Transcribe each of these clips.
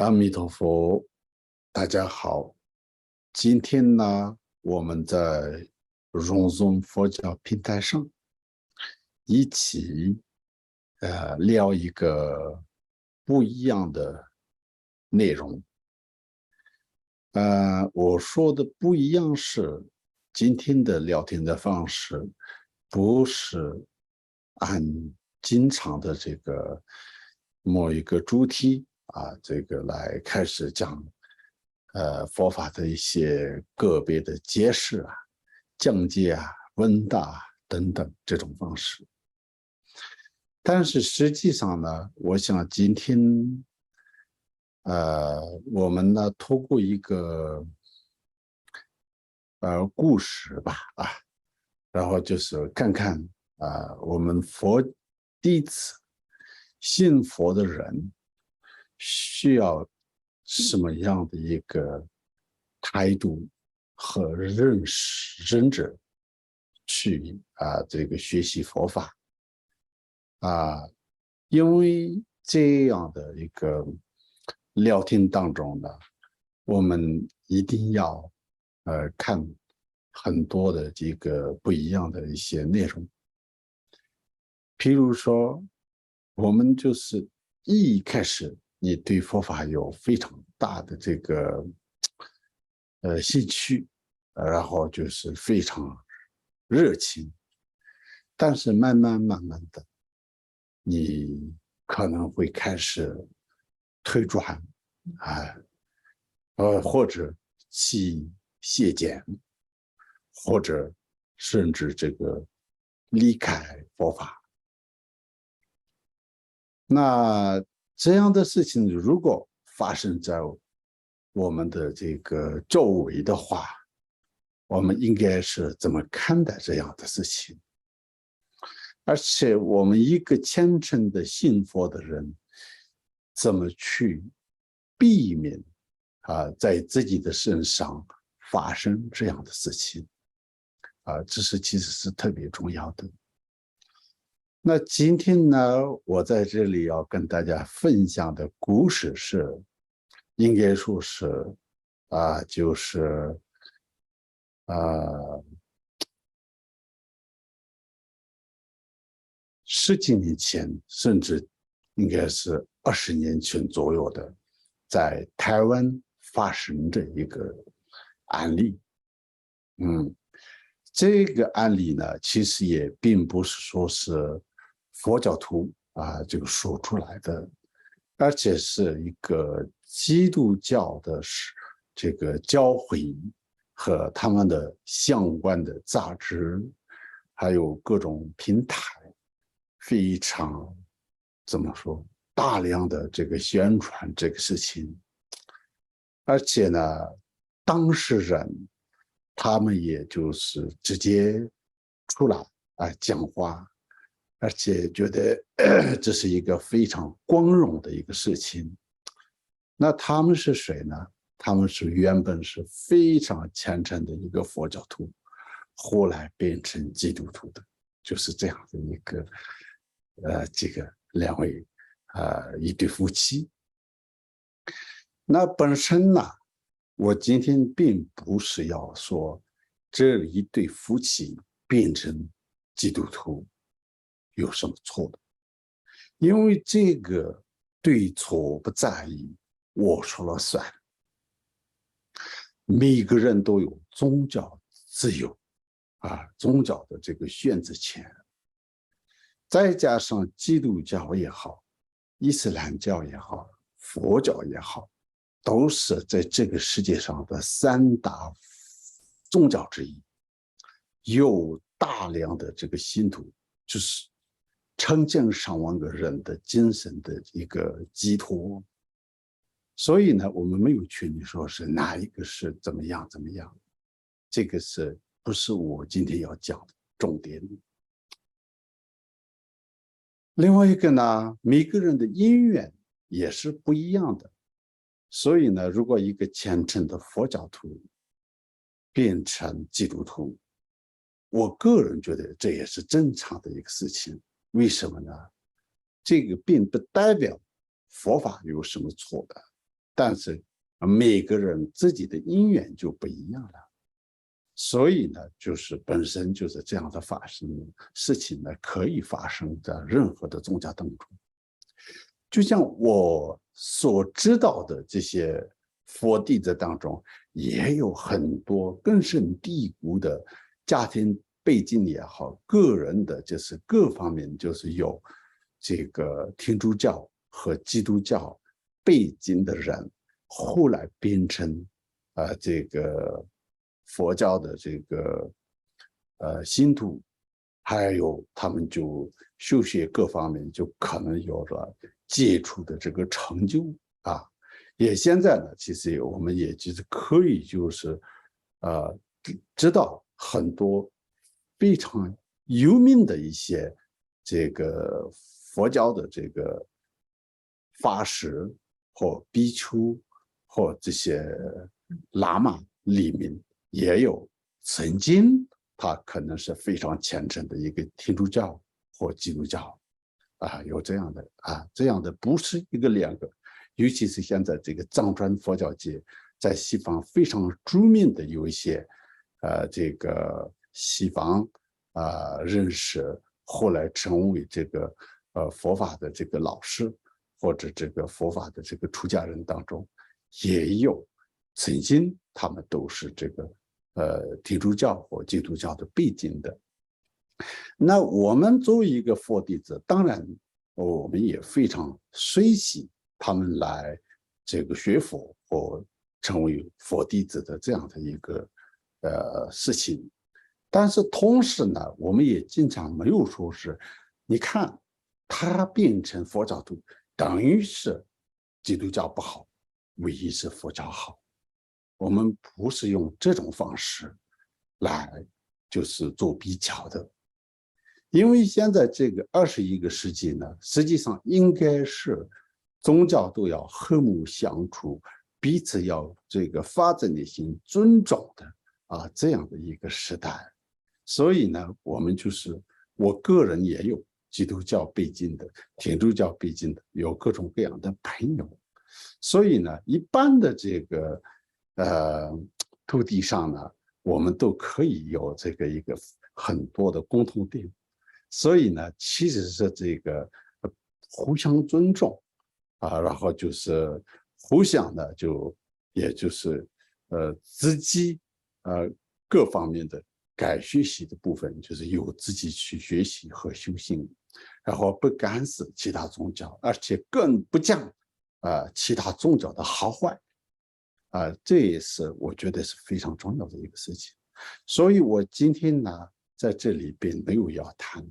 阿弥陀佛，大家好。今天呢，我们在荣宗佛教平台上一起聊一个不一样的内容。我说的不一样是，今天的聊天的方式不是按经常的这个某一个主题这个来开始讲佛法的一些个别的解释讲解问答等等这种方式。但是实际上呢，我想今天我们呢透过一个故事吧然后就是看看我们佛弟子信佛的人需要什么样的一个态度和认知去这个学习佛法因为这样的一个聊天当中呢，我们一定要看很多的这个不一样的一些内容。譬如说，我们就是一开始你对佛法有非常大的这个兴趣，然后就是非常热情，但是慢慢的，你可能会开始退转或者去卸减，或者甚至这个离开佛法。那这样的事情如果发生在我们的这个周围的话，我们应该是怎么看待这样的事情？而且我们一个虔诚的信佛的人，怎么去避免在自己的身上发生这样的事情这是其实是特别重要的。那今天呢，我在这里要跟大家分享的故事是，应该说是就是十几年前，甚至应该是20年前左右的，在台湾发生的一个案例。这个案例呢，其实也并不是说是佛教徒这个说出来的，而且是一个基督教的这个教会和他们的相关的杂志，还有各种平台，非常怎么说大量的这个宣传这个事情，而且呢，当事人他们也就是直接出来讲话，而且觉得这是一个非常光荣的一个事情。那他们是谁呢？他们是原本是非常虔诚的一个佛教徒，后来变成基督徒的，就是这样的一个这个两位一对夫妻。那本身呢，我今天并不是要说这一对夫妻变成基督徒有什么错的，因为这个对错不在意，我说了算。每个人都有宗教自由宗教的这个选择权，再加上基督教也好，伊斯兰教也好，佛教也好，都是在这个世界上的3大宗教之一，有大量的这个信徒，就是成千上万个人的精神的一个寄托。所以呢，我们没有权利说是哪一个是怎么样，这个是不是我今天要讲的重点？另外一个呢，每个人的因缘也是不一样的，所以呢，如果一个虔诚的佛教徒变成基督徒，我个人觉得这也是正常的一个事情。为什么呢？这个并不代表佛法有什么错的，但是每个人自己的因缘就不一样了。所以呢，就是本身就是这样的发生事情呢，可以发生在任何的宗教当中。就像我所知道的这些佛弟子当中，也有很多根深蒂固的家庭背景也好，个人的就是各方面就是有这个天主教和基督教背景的人，后来变成这个佛教的这个信徒，还有他们就修学各方面就可能有了杰出的这个成就啊。也现在呢，其实我们也就是可以就是知道很多非常有名的一些这个佛教的这个法师或比丘或这些喇嘛里面也有曾经他可能是非常虔诚的一个天主教或基督教有这样的不是一个两个，尤其是现在这个藏传佛教界在西方非常著名的有一些这个西方认识后来成为这个佛法的这个老师或者这个佛法的这个出家人当中，也有曾经他们都是这个天主教或基督教的背景的。那我们作为一个佛弟子，当然我们也非常随喜他们来这个学佛或成为佛弟子的这样的一个事情。但是同时呢，我们也经常没有说是，你看他变成佛教徒，等于是基督教不好，唯一是佛教好。我们不是用这种方式来就是做比较的。因为现在这个21个世纪呢，实际上应该是宗教都要和睦相处，彼此要这个发自内心尊重的这样的一个时代。所以呢，我们就是我个人也有基督教背景的、天主教背景的，有各种各样的朋友。所以呢，一般的这个土地上呢，我们都可以有这个一个很多的共同点。所以呢，其实是这个互相尊重然后就是互相的也就是自己各方面的该学习的部分，就是由自己去学习和修行，然后不干涉其他宗教，而且更不讲其他宗教的好坏这也是我觉得是非常重要的一个事情。所以我今天呢，在这里并没有要谈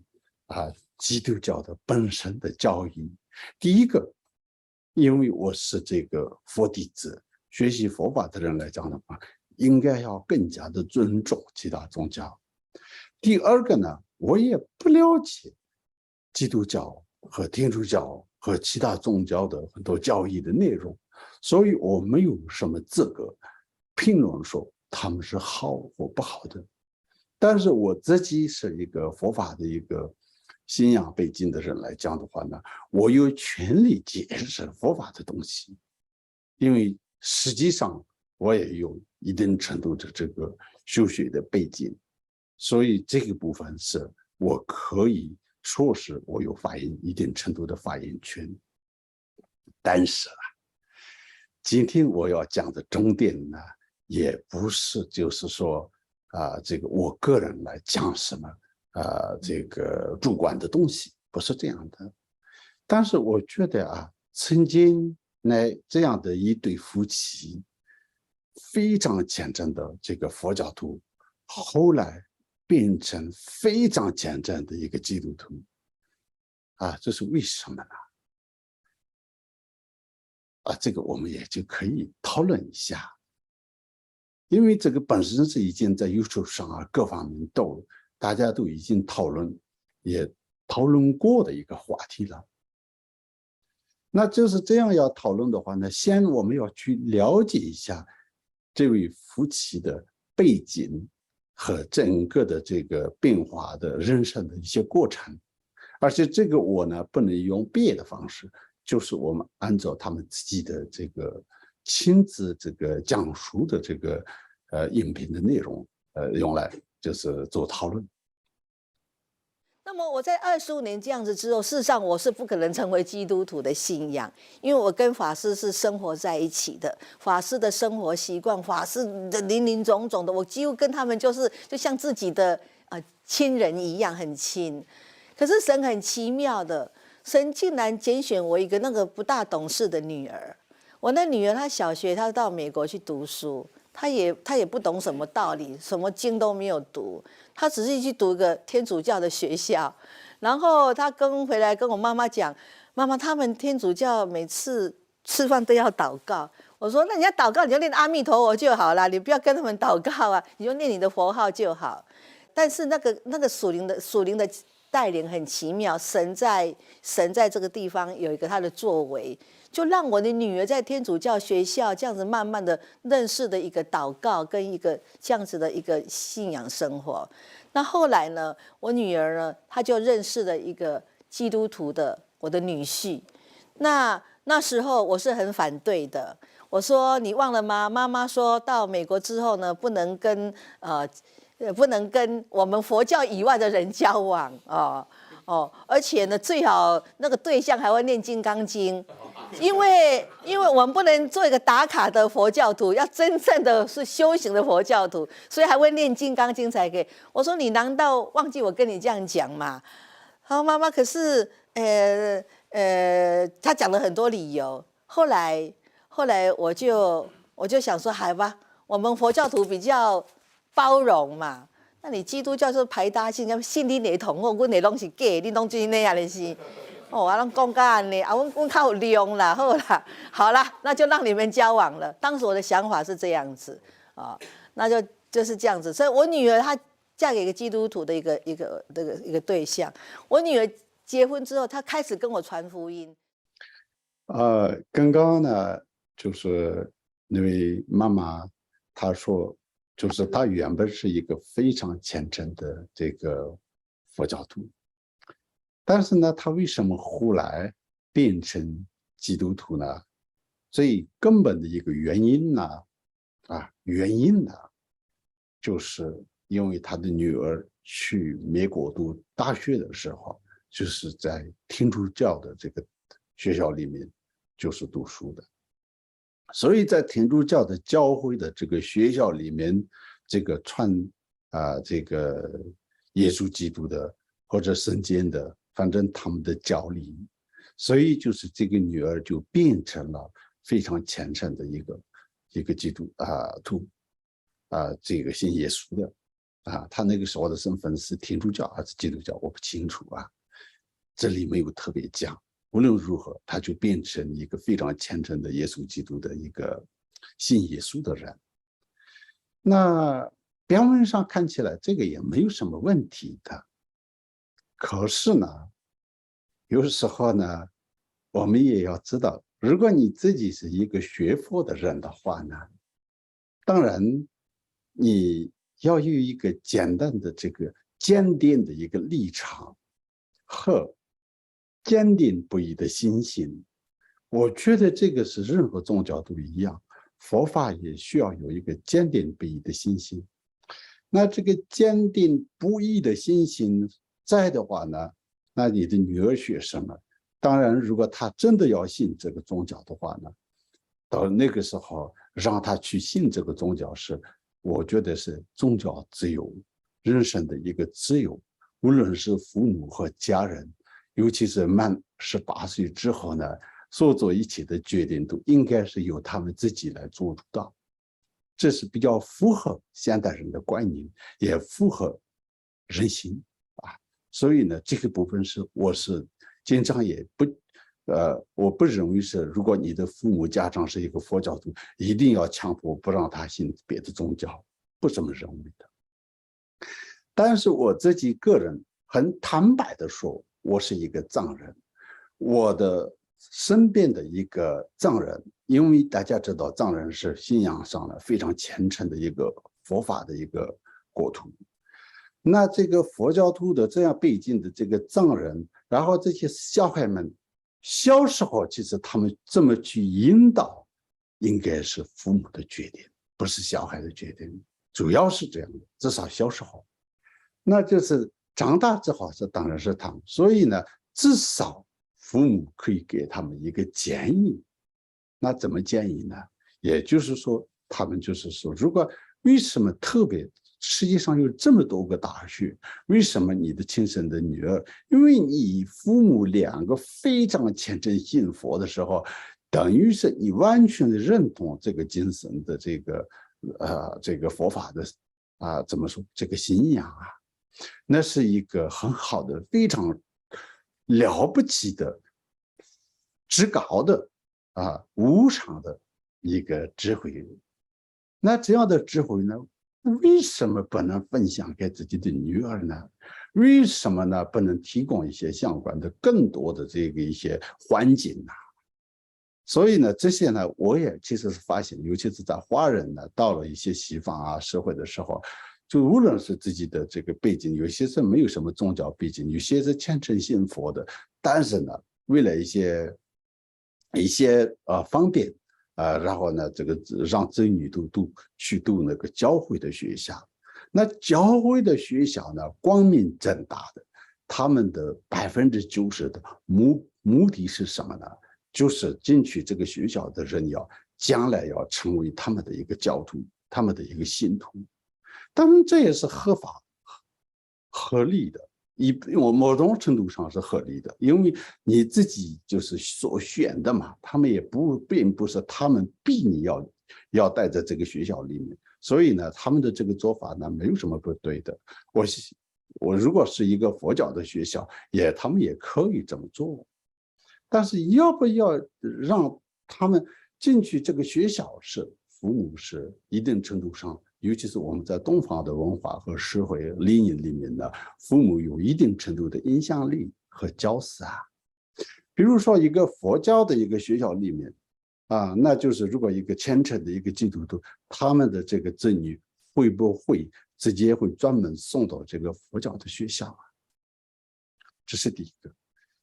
基督教的本身的教义。第一个，因为我是这个佛弟子，学习佛法的人来讲的话，应该要更加的尊重其他宗教。第二个呢，我也不了解基督教和天主教和其他宗教的很多教义的内容，所以我没有什么资格评论说他们是好或不好的。但是我自己是一个佛法的一个信仰背景的人来讲的话呢，我有权利解释佛法的东西，因为实际上我也有一定程度的这个修学的背景，所以这个部分是我可以说是我有一定程度的发言权。但是今天我要讲的重点呢，也不是就是说这个我个人来讲什么这个主观的东西，不是这样的。但是我觉得曾经这样的一对夫妻，非常虔诚的这个佛教徒，后来变成非常虔诚的一个基督徒这是为什么呢？这个我们也就可以讨论一下。因为这个本身是已经在 YouTube 上各方面大家都已经也讨论过的一个话题了。那就是这样要讨论的话呢，先我们要去了解一下这位夫妻的背景和整个的这个变化的人生的一些过程。而且这个我呢不能用别的方式，就是我们按照他们自己的这个亲自这个讲述的这个影片的内容，用来就是做讨论。那么我在25年这样子之后，事实上我是不可能成为基督徒的信仰，因为我跟法师是生活在一起的，法师的生活习惯，法师的林林总总的，我几乎跟他们就像自己的亲人一样，很亲。可是神很奇妙的，神竟然拣选我一个那个不大懂事的女儿。我那女儿她小学她到美国去读书，她也不懂什么道理，什么经都没有读。他只是去读一个天主教的学校，然后他回来跟我妈妈讲，妈妈，他们天主教每次吃饭都要祷告。我说，那你要祷告，你就念阿弥陀佛就好了，你不要跟他们祷告啊，你就念你的佛号就好。但是那个属灵的带领很奇妙，神在这个地方有一个他的作为，就让我的女儿在天主教学校这样子慢慢的认识的一个祷告跟一个这样子的一个信仰生活。那后来呢，我女儿呢，她就认识了一个基督徒的我的女婿。那时候我是很反对的，我说你忘了吗？妈妈说到美国之后呢，不能跟我们佛教以外的人交往而且呢，最好那个对象还会念《金刚经》。因为我们不能做一个打卡的佛教徒，要真正的是修行的佛教徒，所以还会念《金刚经》才可以。我说你难道忘记我跟你这样讲吗？好，妈妈，可是他讲了很多理由。后来我就想说，好吧，我们佛教徒比较包容嘛。那你基督教是排他性，信你的同我的拢是假，你拢就是那样的是。我拢讲到安尼我靠量啦，好啦，那就让你们交往了。当时我的想法是这样子那就是这样子。所以我女儿她嫁给一个基督徒的一个对象。我女儿结婚之后，她开始跟我传福音。刚刚呢，就是那位妈妈她说，就是她原本是一个非常虔诚的这个佛教徒。但是呢，他为什么后来变成基督徒呢？最根本的一个原因呢，就是因为他的女儿去美国读大学的时候，就是在天主教的这个学校里面就是读书的，所以在天主教的教会的这个学校里面，这个这个耶稣基督的或者圣经的。反正他们的教理，所以就是这个女儿就变成了非常虔诚的一个基督徒这个信耶稣的他那个时候的身份是天主教还是基督教我不清楚这里没有特别讲。无论如何，他就变成一个非常虔诚的耶稣基督的一个信耶稣的人。那表面上看起来这个也没有什么问题的。可是呢，有时候呢，我们也要知道，如果你自己是一个学佛的人的话呢，当然你要有一个简单的这个坚定的一个立场和坚定不移的信心。我觉得这个是任何宗教都一样，佛法也需要有一个坚定不移的信心。那这个坚定不移的信心在的话呢，那你的女儿学生呢，当然如果她真的要信这个宗教的话呢，到那个时候让她去信这个宗教我觉得是宗教自由人生的一个自由。无论是父母和家人，尤其是满18岁之后呢，所做一切的决定都应该是由他们自己来做主导。这是比较符合现代人的观念，也符合人心所以呢，这个部分我是经常也我不认为是，如果你的父母家长是一个佛教徒，一定要强迫不让他信别的宗教，不这么认为的。但是我自己个人很坦白的说，我是一个藏人，我的身边的一个藏人，因为大家知道藏人是信仰上的非常虔诚的一个佛法的一个国土。那这个佛教徒的这样背景的这个藏人，然后这些小孩们小时候其实他们这么去引导应该是父母的决定，不是小孩的决定，主要是这样的，至少小时候。那就是长大之后是当然是他们，所以呢，至少父母可以给他们一个建议。那怎么建议呢？也就是说，他们就是说，如果为什么特别世界上有这么多个大学，为什么你的亲生的女儿？因为你父母两个非常虔诚信佛的时候，等于是你完全的认同这个精神的这个佛法的怎么说这个信仰啊？那是一个很好的、非常了不起的、至高的无上的一个智慧。那这样的智慧呢，为什么不能分享给自己的女儿呢？为什么呢？不能提供一些相关的更多的一些环境呢？所以呢，这些呢，我也其实是发现，尤其是在华人呢，到了一些西方社会的时候，就无论是自己的这个背景，有些是没有什么宗教背景，有些是虔诚信佛的，但是呢，为了一些方便然后呢，这个让子女都去读那个教会的学校。那教会的学校呢，光明正大的，他们的90%的目的是什么呢？就是进去这个学校的人将来要成为他们的一个教徒，他们的一个信徒。当然这也是合法合理的，某种程度上是合理的，因为你自己就是所选的嘛，他们也并不是他们逼你要待在这个学校里面，所以呢，他们的这个做法呢没有什么不对的。我如果是一个佛教的学校，他们也可以这么做，但是要不要让他们进去这个学校，是父母是一定程度上，尤其是我们在东方的文化和社会理念里面呢，父母有一定程度的影响力和角色比如说一个佛教的一个学校里面那就是如果一个虔诚的一个基督徒，他们的这个子女会不会直接会专门送到这个佛教的学校这是第一个。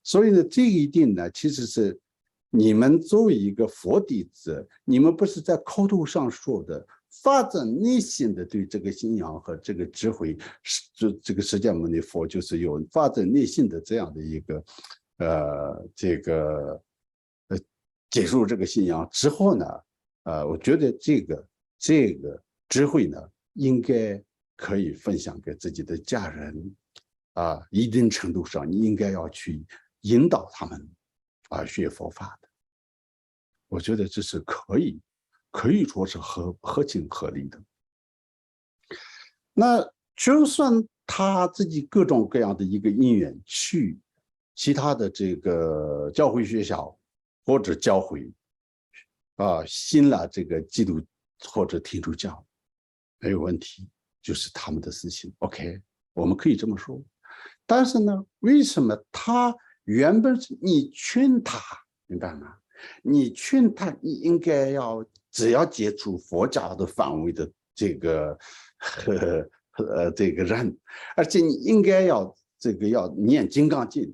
所以呢，这一点呢，其实是你们作为一个佛弟子，你们不是在口头上说的，发自内心的对这个信仰和这个智慧，这个释迦牟尼佛就是有发自内心的这样的一个接受这个信仰之后呢，我觉得这个智慧呢，应该可以分享给自己的家人一定程度上你应该要去引导他们学佛法的。我觉得这是可以说是合情合理的。那就算他自己各种各样的一个因缘去其他的这个教会学校或者教会信了这个基督或者天主教没有问题，就是他们的事情 OK， 我们可以这么说。但是呢，为什么他原本是你劝他，明白吗？你劝他，你应该只要接触佛教的范围的这个人，而且你应该要念金刚经。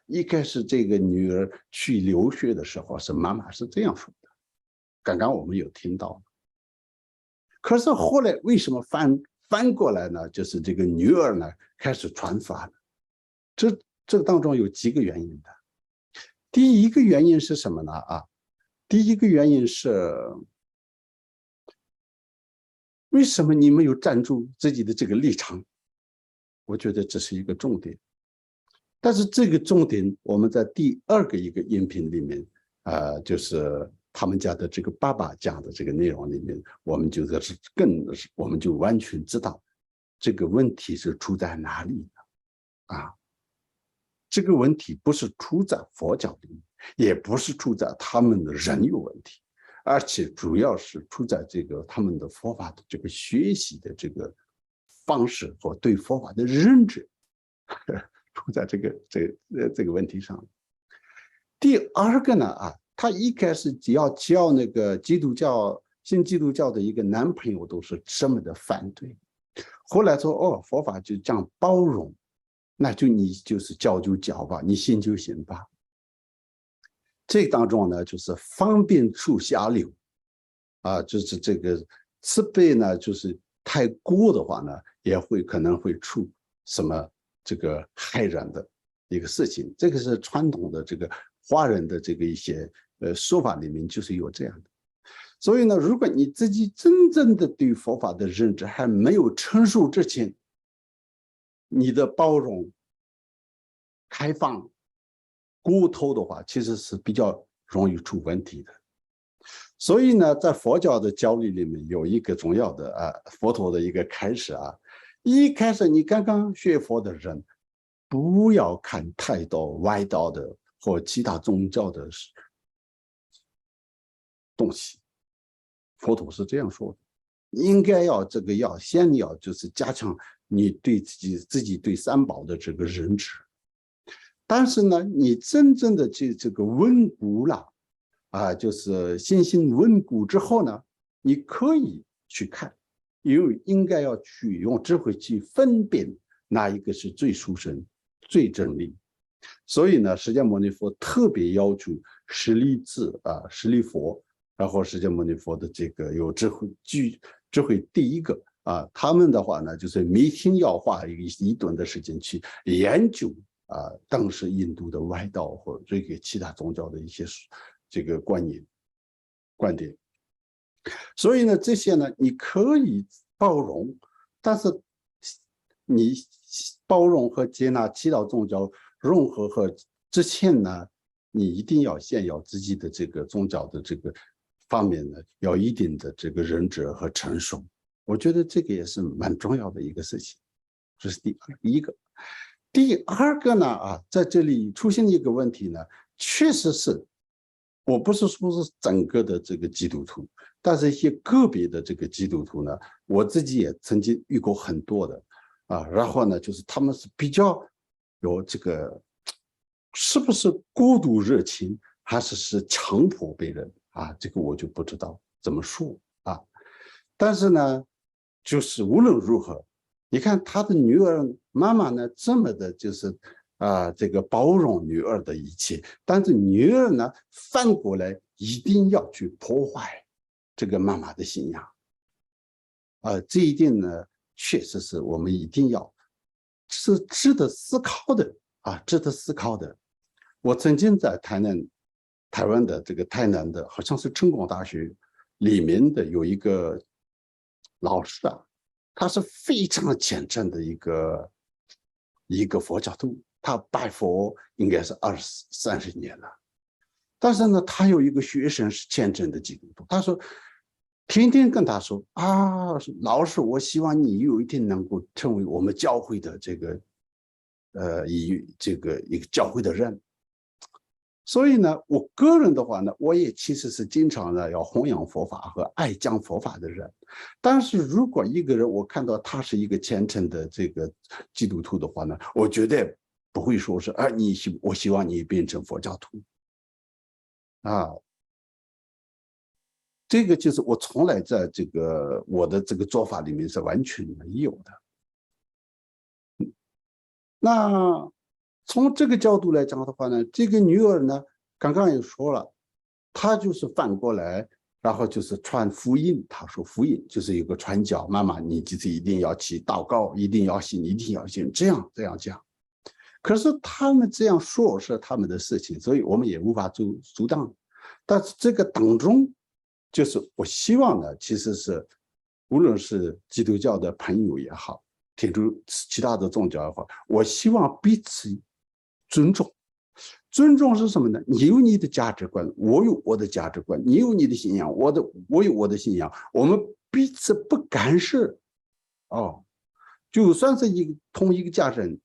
一开始这个女儿去留学的时候，是妈妈是这样说的，刚刚我们有听到。可是后来为什么翻过来呢？就是这个女儿呢开始传法了。这当中有几个原因的。第一个原因是什么呢？第一个原因是为什么你没有站住自己的这个立场？我觉得这是一个重点。但是这个重点我们在第二个一个音频里面就是他们家的这个爸爸讲的这个内容里面，我们就完全知道这个问题是出在哪里的这个问题不是出在佛教里面，也不是出在他们的人有问题，而且主要是出在这个他们的佛法的这个学习的这个方式和对佛法的认知出在这个问题上。第二个呢他一开始只要交那个信基督教的一个男朋友都是这么的反对，后来说佛法就这样包容，那你就是教就教吧，你信就信吧。这当中呢就是方便出下流就是这个慈悲呢，就是太过的话呢，也可能会出什么这个害人的一个事情。这个是传统的这个华人的这个一些说法里面就是有这样的。所以呢，如果你自己真正的对佛法的认知还没有成熟之前，你的包容、开放、过头的话，其实是比较容易出问题的。所以呢，在佛教的教理里面有一个重要的佛陀的一个开始一开始你刚刚学佛的人，不要看太多外道的或其他宗教的东西。佛陀是这样说的，应该要先要就是加强你对自己对三宝的这个认知。但是呢，你真正的这个稳固了就是信心稳固之后呢，你可以去看，因为应该要去用智慧去分辨哪一个是最殊胜、最真理。所以呢，释迦牟尼佛特别要求舍利子舍利佛，然后释迦牟尼佛的这个有智慧第一个他们的话呢，就是每天要花一段的时间去研究当时印度的外道或者这个其他宗教的一些这个观点。所以呢，这些呢你可以包容，但是你包容和接纳其他宗教融合和之前呢，你一定要先要自己的这个宗教的这个方面呢，要一定的这个认知和成熟。我觉得这个也是蛮重要的一个事情，这是第一个。第二个呢在这里出现一个问题呢，确实是我不是说是整个的这个基督徒，但是一些个别的这个基督徒呢，我自己也曾经遇过很多的然后呢，就是他们是比较有这个，是不是过度热情，还是强迫别人这个我就不知道怎么说但是呢，就是无论如何，你看他的女儿妈妈呢这么的就是这个包容女儿的一切，但是女儿呢反过来一定要去破坏这个妈妈的信仰这一点呢确实是我们一定要是值得思考的值得思考的。我曾经在台湾的这个台南的好像是成功大学里面的有一个老师他是非常虔诚的一个佛教徒，他拜佛应该是20-30年了，但是呢，他有一个学生是虔诚的基督徒，他说天天跟他说老师，我希望你有一天能够成为我们教会的这个一个教会的人。所以呢，我个人的话呢，我也其实是经常的要弘扬佛法和爱讲佛法的人。但是如果一个人我看到他是一个虔诚的这个基督徒的话呢，我绝对不会说是我希望你变成佛教徒这个就是我从来在这个我的这个做法里面是完全没有的。那从这个角度来讲的话呢，这个女儿呢，刚刚也说了，她就是反过来，然后就是传福音。她说福音就是有个传教，妈妈你就是一定要去祷告，一定要信，一定要信，这样讲。可是他们这样说是他们的事情，所以我们也无法阻挡。但是这个当中，就是我希望呢，其实是无论是基督教的朋友也好，天主其他的宗教也好，我希望彼此尊重。尊重是什么呢？你有你的价值观，我有我的价值观，你有你的信仰，我有我的信仰，我们彼此不干涉就算是同一个家人，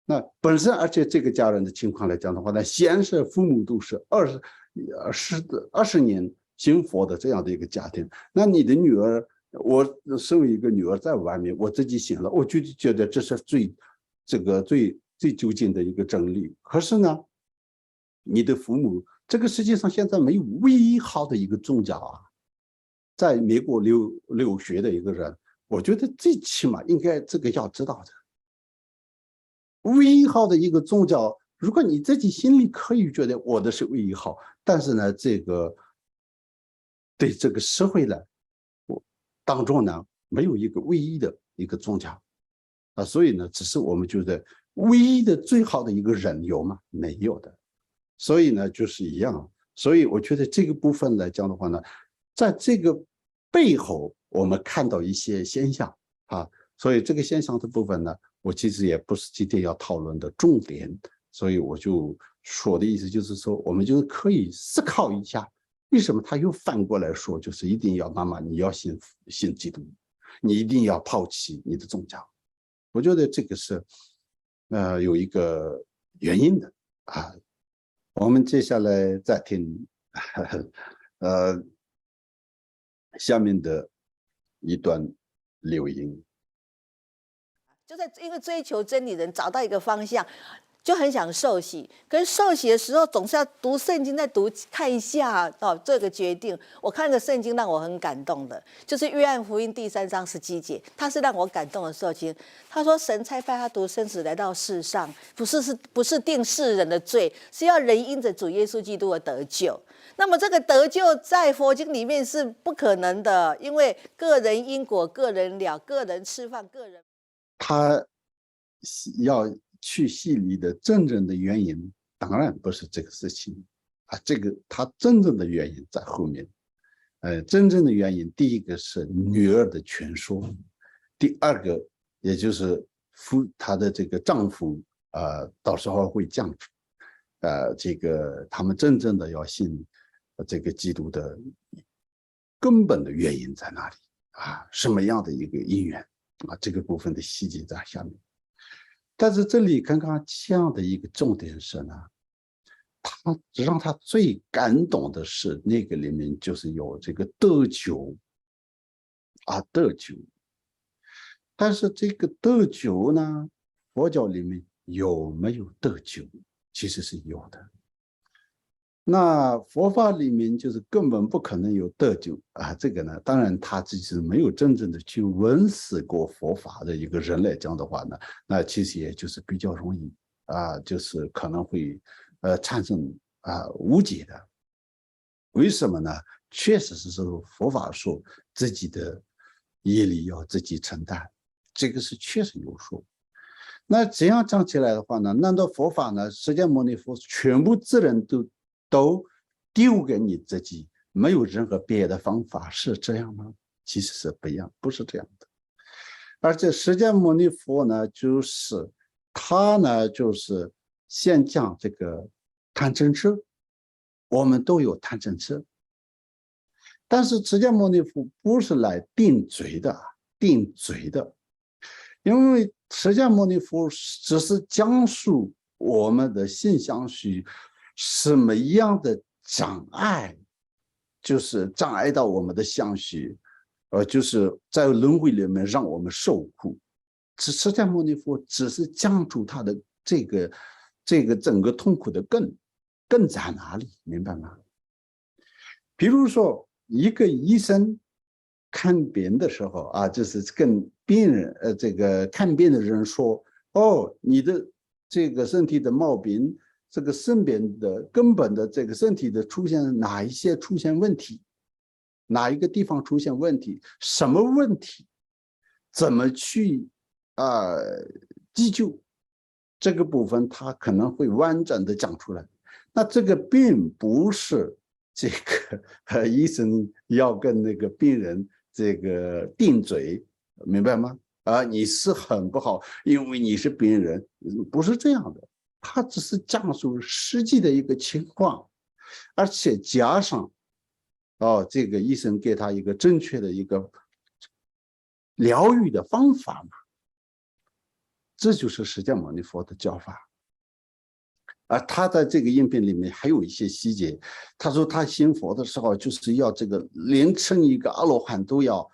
那本身而且这个家人的情况来讲的话呢，先是父母都是20年信佛的这样的一个家庭，那你的女儿，我身为一个女儿在外面，我自己信了，我就觉得这是最究竟的一个真理。可是呢，你的父母，这个世界上现在没有唯一好的一个宗教在美国留学的一个人，我觉得最起码应该这个要知道的。唯一好的一个宗教，如果你自己心里可以觉得我的是唯一好，但是呢，这个对这个社会呢，当中呢没有一个唯一的一个宗教啊，所以呢，只是我们觉得唯一的最好的一个人有吗？没有的。所以呢，就是一样。所以我觉得这个部分来讲的话呢，在这个背后，我们看到一些现象啊，所以这个现象的部分呢，我其实也不是今天要讨论的重点。所以我就说的意思就是说，我们就可以思考一下，为什么他又反过来说，就是一定要妈妈你要信基督，你一定要抛弃你的宗教。我觉得这个是有一个原因的啊。我们接下来再听下面的一段留言。就在因为追求真理人找到一个方向，就很想受洗。可是受洗的时候总是要读圣经，再看一下哦。这个决定，我看个圣经让我很感动的，就是约翰福音第3章17节，他是让我感动的受经。他说：“神差派他独生子来到世上，不是定世人的罪，是要人因着主耶稣基督而得救。”那么这个得救在佛经里面是不可能的，因为个人因果、个人了、个人吃饭、个人。他要去戏里的真正的原因，当然不是这个事情啊，这个他真正的原因在后面。真正的原因，第一个是女儿的劝说，第二个也就是她的这个丈夫到时候会降职，这个他们真正的要信这个基督的根本的原因在哪里啊？什么样的一个因缘啊？这个部分的细节在下面。但是这里刚刚讲的一个重点是呢，他让他最感动的是那个里面就是有这个得救啊，得救。但是这个得救呢，佛教里面有没有得救？其实是有的。那佛法里面就是根本不可能有得救啊，这个呢，当然他其实没有真正的去闻思过佛法的一个人来讲的话呢，那其实也就是比较容易就是可能会产生误解的。为什么呢？确实是说佛法说自己的业力要自己承担，这个是确实有说。那这样讲起来的话呢，难道佛法呢，释迦牟尼佛全部责任都丢给你自己，没有任何别的方法，是这样吗？其实是不一样，不是这样的。而且释迦牟尼佛呢，就是他呢，就是先讲这个贪嗔痴，我们都有贪嗔痴，但是释迦牟尼佛不是来定罪的，因为释迦牟尼佛只是讲述我们的性相续什么样的障碍，就是障碍到我们的相续，就是在轮回里面让我们受苦。释迦牟尼佛只是讲出他的这个整个痛苦的根在哪里，明白吗？比如说一个医生看病的时候就是跟病人这个看病的人说，你的这个身体的毛病，这个身边的根本的这个身体的出现哪一些出现问题，哪一个地方出现问题，什么问题，怎么去急救，这个部分他可能会完整的讲出来。那这个并不是这个医生要跟那个病人这个定罪，明白吗？你是很不好，因为你是病人，不是这样的。他只是讲述实际的一个情况，而且加上这个医生给他一个正确的一个疗愈的方法嘛，这就是释迦牟尼佛的教法。他在这个影片里面还有一些细节，他说他信佛的时候就是要这个连成一个阿罗汉都要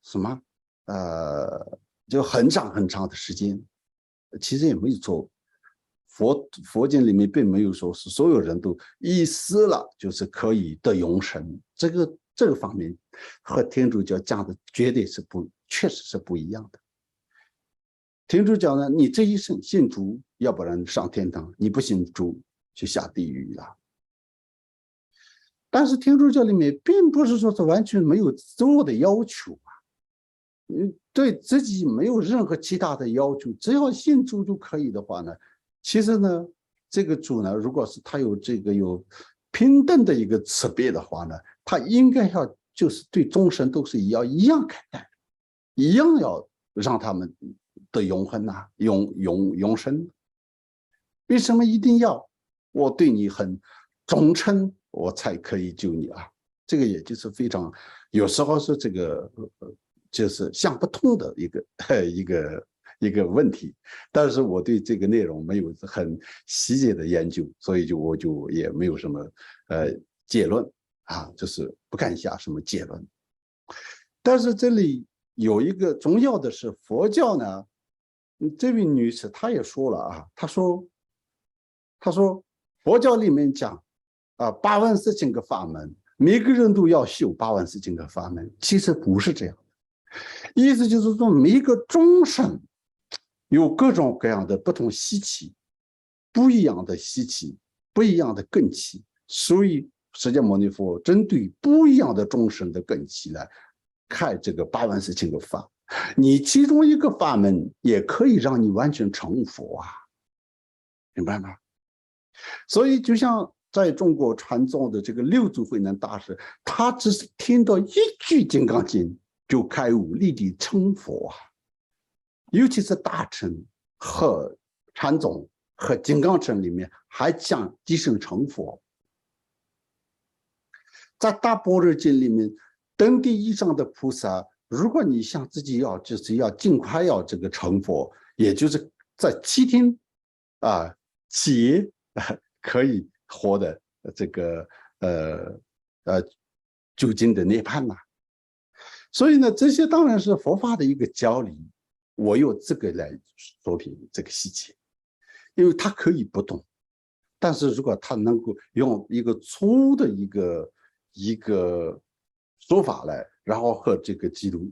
什么就很长的时间。其实也没有错，佛经里面并没有说是所有人都一死了就是可以得永生，这个方面和天主教讲的绝对是确实是不一样的。天主教呢，你这一生信主，要不然上天堂；你不信主，就下地狱了。但是天主教里面并不是说是完全没有自我的要求啊，对自己没有任何其他的要求，只要信主就可以的话呢，其实呢，这个主呢，如果是他有平等的一个慈悲的话呢，他应该要就是对众生都是一样看待，一样要让他们的永恒呐、永生。为什么一定要我对你很忠诚，我才可以救你啊？这个也就是非常有时候是这个就是想不通的一个问题。但是我对这个内容没有很细节的研究，所以我就也没有什么结论啊，就是不敢下什么结论。但是这里有一个重要的是佛教呢，这位女士她也说了啊，她说佛教里面讲啊，84000个法门，每个人都要修84000个法门，其实不是这样的。意思就是说，每一个众生有各种各样的不同习气，不一样的习气，不一样的根器，所以释迦牟尼佛针对不一样的众生的根器来开这个84000个法。你其中一个法门也可以让你完全成佛啊，明白吗？所以就像在中国传宗的这个六祖慧能大师，他只是听到一句《金刚经》就开悟立地成佛啊。尤其是大乘和禅宗和金刚乘里面还讲即生成佛。在大般若经里面，等地以上的菩萨，如果你想自己就是要尽快要这个成佛，也就是在7天啊7可以活的这个究竟的涅槃呐。所以呢，这些当然是佛法的一个教理，我有这个来说明这个细节，因为它可以不懂，但是如果他能够用一个错误的一个说法来，然后和这个基督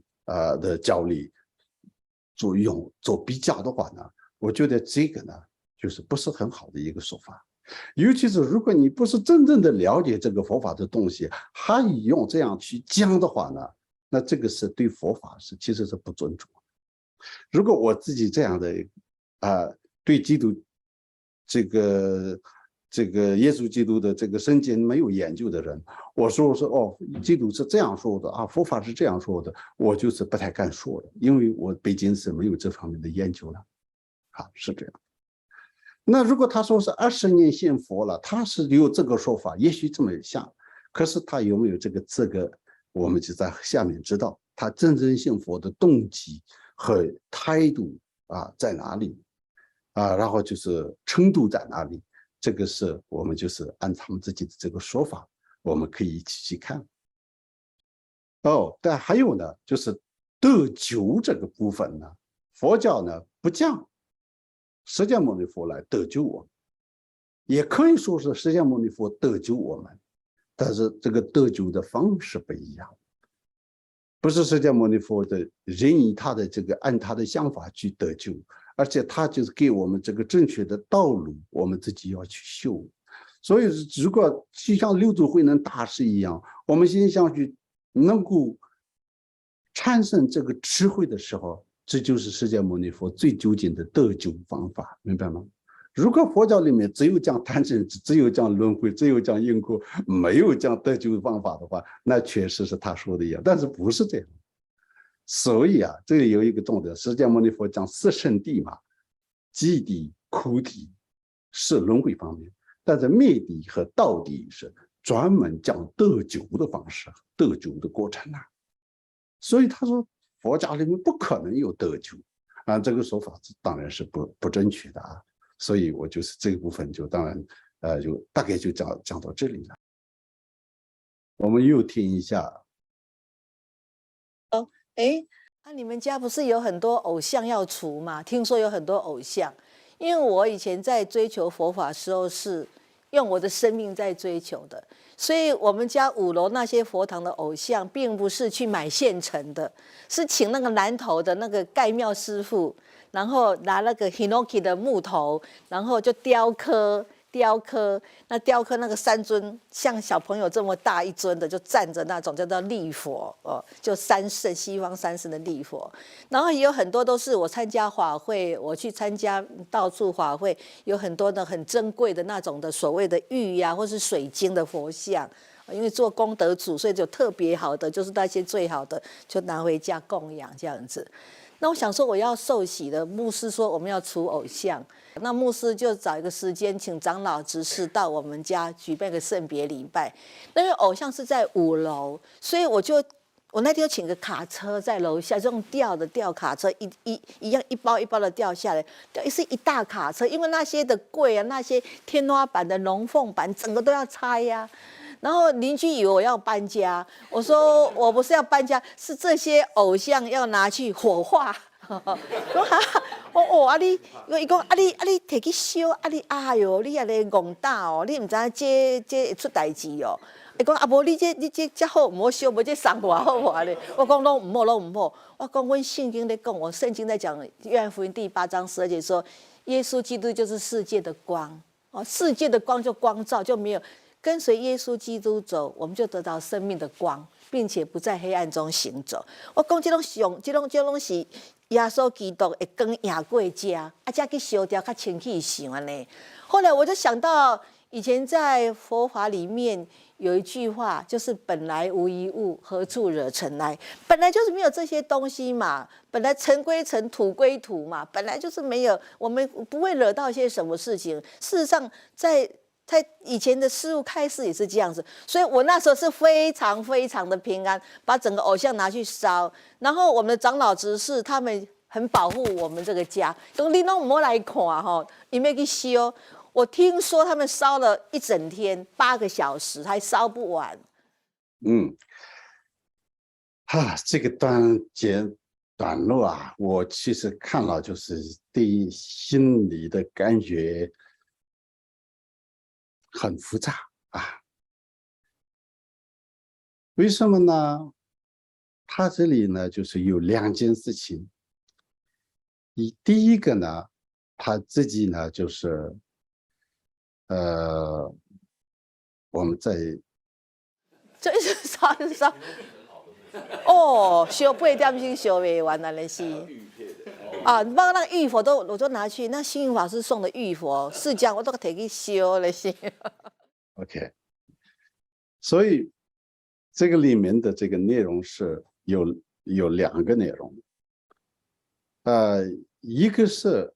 的教理做比较的话呢，我觉得这个呢就是不是很好的一个说法。尤其是如果你不是真正的了解这个佛法的东西，还用这样去讲的话呢，那这个是对佛法其实是不尊重。如果我自己这样的对基督这个耶稣基督的这个圣经没有研究的人，我说哦，基督是这样说的啊，佛法是这样说的，我就是不太敢说了，因为我北京是没有这方面的研究了。啊，是这样。那如果他说是20年信佛了，他是有这个说法，也许这么想，可是他有没有这个资格，我们就在下面知道他真正信佛的动机和态度在哪里然后就是程度在哪里，这个是我们就是按他们自己的这个说法，我们可以一起去看。但还有呢，就是得救这个部分呢，佛教呢不讲释迦牟尼佛来得救我们，也可以说是释迦牟尼佛得救我们，但是这个得救的方式不一样，不是释迦牟尼佛的人以他的这个按他的想法去得救，而且他就是给我们这个正确的道路，我们自己要去修。所以如果就像六祖慧能大师一样，我们先想去能够产生这个智慧的时候，这就是释迦牟尼佛最究竟的得救方法，明白吗？如果佛教里面只有讲贪嗔痴，只有讲轮回，只有讲因果，没有讲得救方法的话，那确实是他说的一样，但是不是这样。所以这里有一个重点，释迦牟尼佛讲四圣谛嘛，寂谛、苦谛是轮回方面，但是灭谛和道谛是专门讲得救的方式，得救的过程所以他说佛家里面不可能有得救这个说法当然是不正确的所以我就是这个部分就当然就大概就讲到这里了。我们又听一下。你们家不是有很多偶像要除吗？听说有很多偶像，因为我以前在追求佛法的时候是用我的生命在追求的，所以我们家5楼那些佛堂的偶像，并不是去买现成的，是请那个南投的那个盖庙师傅，然后拿那个 Hinoki 的木头，然后就雕刻雕刻，那雕刻那个三尊像小朋友这么大一尊的，就站着那种叫做立佛哦，就三圣西方三圣的立佛。然后也有很多都是我参加法会，我去参加到处法会，有很多的很珍贵的那种的所谓的玉呀、或是水晶的佛像。因为做功德主，所以就特别好的，就是那些最好的，就拿回家供养这样子。那我想说，我要受洗的牧师说我们要除偶像，那牧师就找一个时间，请长老执事到我们家举办个圣别礼拜。那因为偶像是在5楼，所以我那天就请个卡车在楼下，这种吊卡车，一样一包一包的吊下来，是一大卡车，因为那些的柜啊，那些天花板的龙凤板，整个都要拆呀。然后邻居以为我要搬家，我说我不是要搬家，是这些偶像要拿去火化。我哈，我啊你，伊讲啊你摕去烧，啊你哎哟，你啊咧戆大哦，你唔知这会出代志哦。伊讲啊无你这好，唔好烧，无这送我好话咧。我讲拢唔好，拢唔好。我讲阮圣经咧讲，我圣经在讲约翰福音第8章12节说，耶稣基督就是世界的光哦，世界的光就光照，就没有。跟随耶稣基督走，我们就得到生命的光，并且不在黑暗中行走。我讲这种是耶稣基督会光赢过家，才去烧掉，较清气想安尼。后来我就想到，以前在佛法里面有一句话，就是本来无一物，何处惹尘埃？本来就是没有这些东西嘛，本来尘归尘，土归土嘛，本来就是没有，我们不会惹到一些什么事情。事实上，在以前的师父开示也是这样子，所以我那时候是非常非常的平安，把整个偶像拿去烧，然后我们的长老执事他们很保护我们这个家，讲你拢唔好来看哈，因为去烧。我听说他们烧了一整天8个小时，还烧不完。这个短路啊，我其实看了就是对心里的感觉很复杂啊。为什么呢？他这里呢，就是有2件事情。第一个呢，他自己呢，就是我们在这一直烧一直烧，哦，烧8点钟烧不完了是。啊，包括那个玉佛我都拿去，那星云法师送的玉佛释迦我都摕去烧了是。OK， 所以这个里面的这个内容是有2个内容，一个是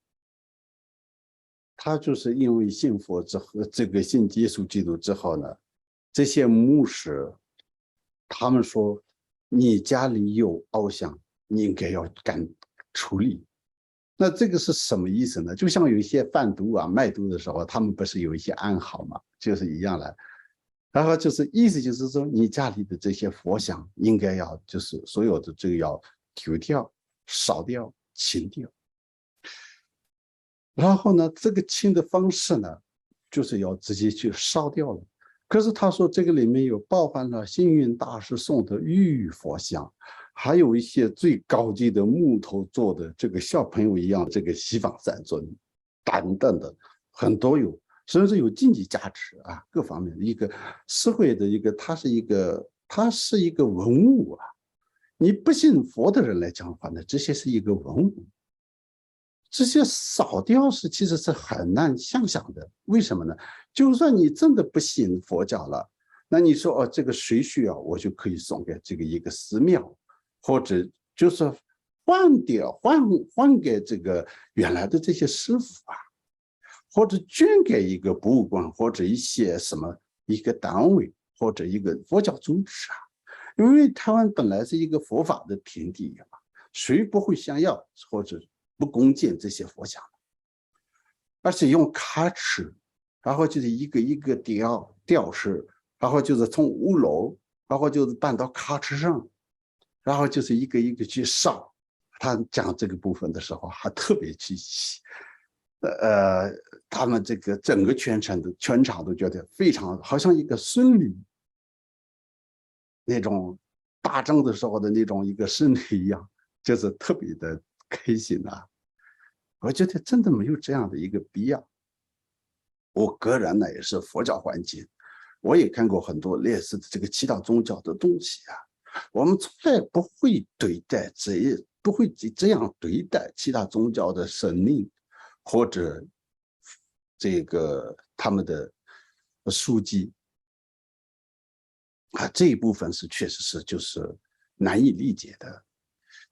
他就是因为信佛之后，这个信耶稣基督之后呢，这些牧师他们说你家里有偶像，你应该要处理。那这个是什么意思呢？就像有一些贩毒啊、卖毒的时候，他们不是有一些暗号嘛，就是一样的。然后就是意思就是说，你家里的这些佛像应该要就是所有的这个要丢掉、烧掉、清掉。然后呢，这个清的方式呢，就是要直接去烧掉了。可是他说这个里面有包含了星云大师送的玉佛像，还有一些最高级的木头做的这个小朋友一样这个西方三尊等等的，很多有，甚至有经济价值啊，各方面的一个社会的一个，它是一个文物啊。你不信佛的人来讲的话呢，这些是一个文物。这些扫掉其实是很难想象的，为什么呢？就算你真的不信佛教了，那你说这个谁需要，我就可以送给这个一个寺庙，或者就是换给这个原来的这些师傅啊，或者捐给一个博物馆，或者一些什么一个单位，或者一个佛教组织啊。因为台湾本来是一个佛法的天地嘛，谁不会想要或者不恭敬这些佛像，而且用卡尺，然后就是一个一个吊饰，然后就是从5楼，然后就是搬到卡尺上，然后就是一个一个去烧。他讲这个部分的时候，还特别去他们这个整个全场都觉得非常好像一个孙女那种打仗的时候的那种一个胜利一样，就是特别的开心啊！我觉得真的没有这样的一个必要。我个人呢也是佛教环境，我也看过很多类似的这个其他宗教的东西啊。我们从来不会这样对待其他宗教的生命，或者这个他们的书籍啊，这一部分是确实是就是难以理解的。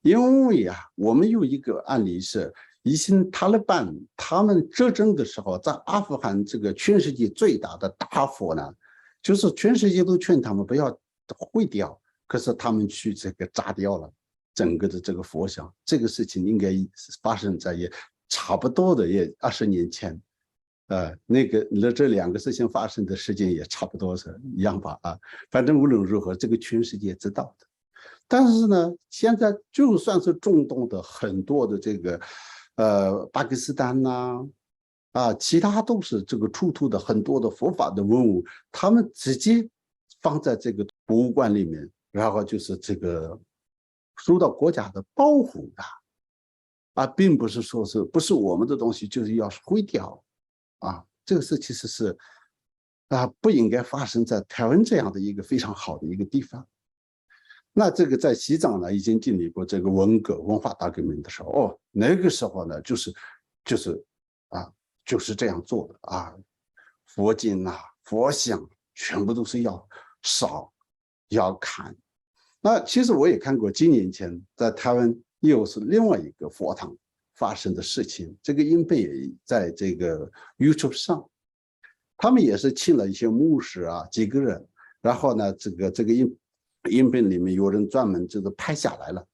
因为啊，我们有一个案例是，以前塔利班他们执政的时候，在阿富汗这个全世界最大的大佛呢，就是全世界都劝他们不要毁掉，可是他们去这个炸掉了整个的这个佛像。这个事情应该发生在也差不多的也20年前，这两个事情发生的时间也差不多是一样吧啊。反正无论如何，这个全世界知道的。但是呢，现在就算是中东的很多的这个，巴基斯坦呐，其他都是这个出土的很多的佛法的文物，他们直接放在这个博物馆里面，然后就是这个受到国家的保护的，并不是说不是我们的东西就是要毁掉，这个事其实是不应该发生在台湾这样的一个非常好的一个地方。那这个在西藏呢，已经经历过这个文化大革命的时候，那个时候呢，就是这样做的佛经佛像全部都是要烧要砍。那其实我也看过，几年前在台湾又是另外一个佛堂发生的事情，这个影片也在这个 YouTube 上，他们也是请了一些牧师几个人，然后呢，这个影片里面有人专门这个拍下来了，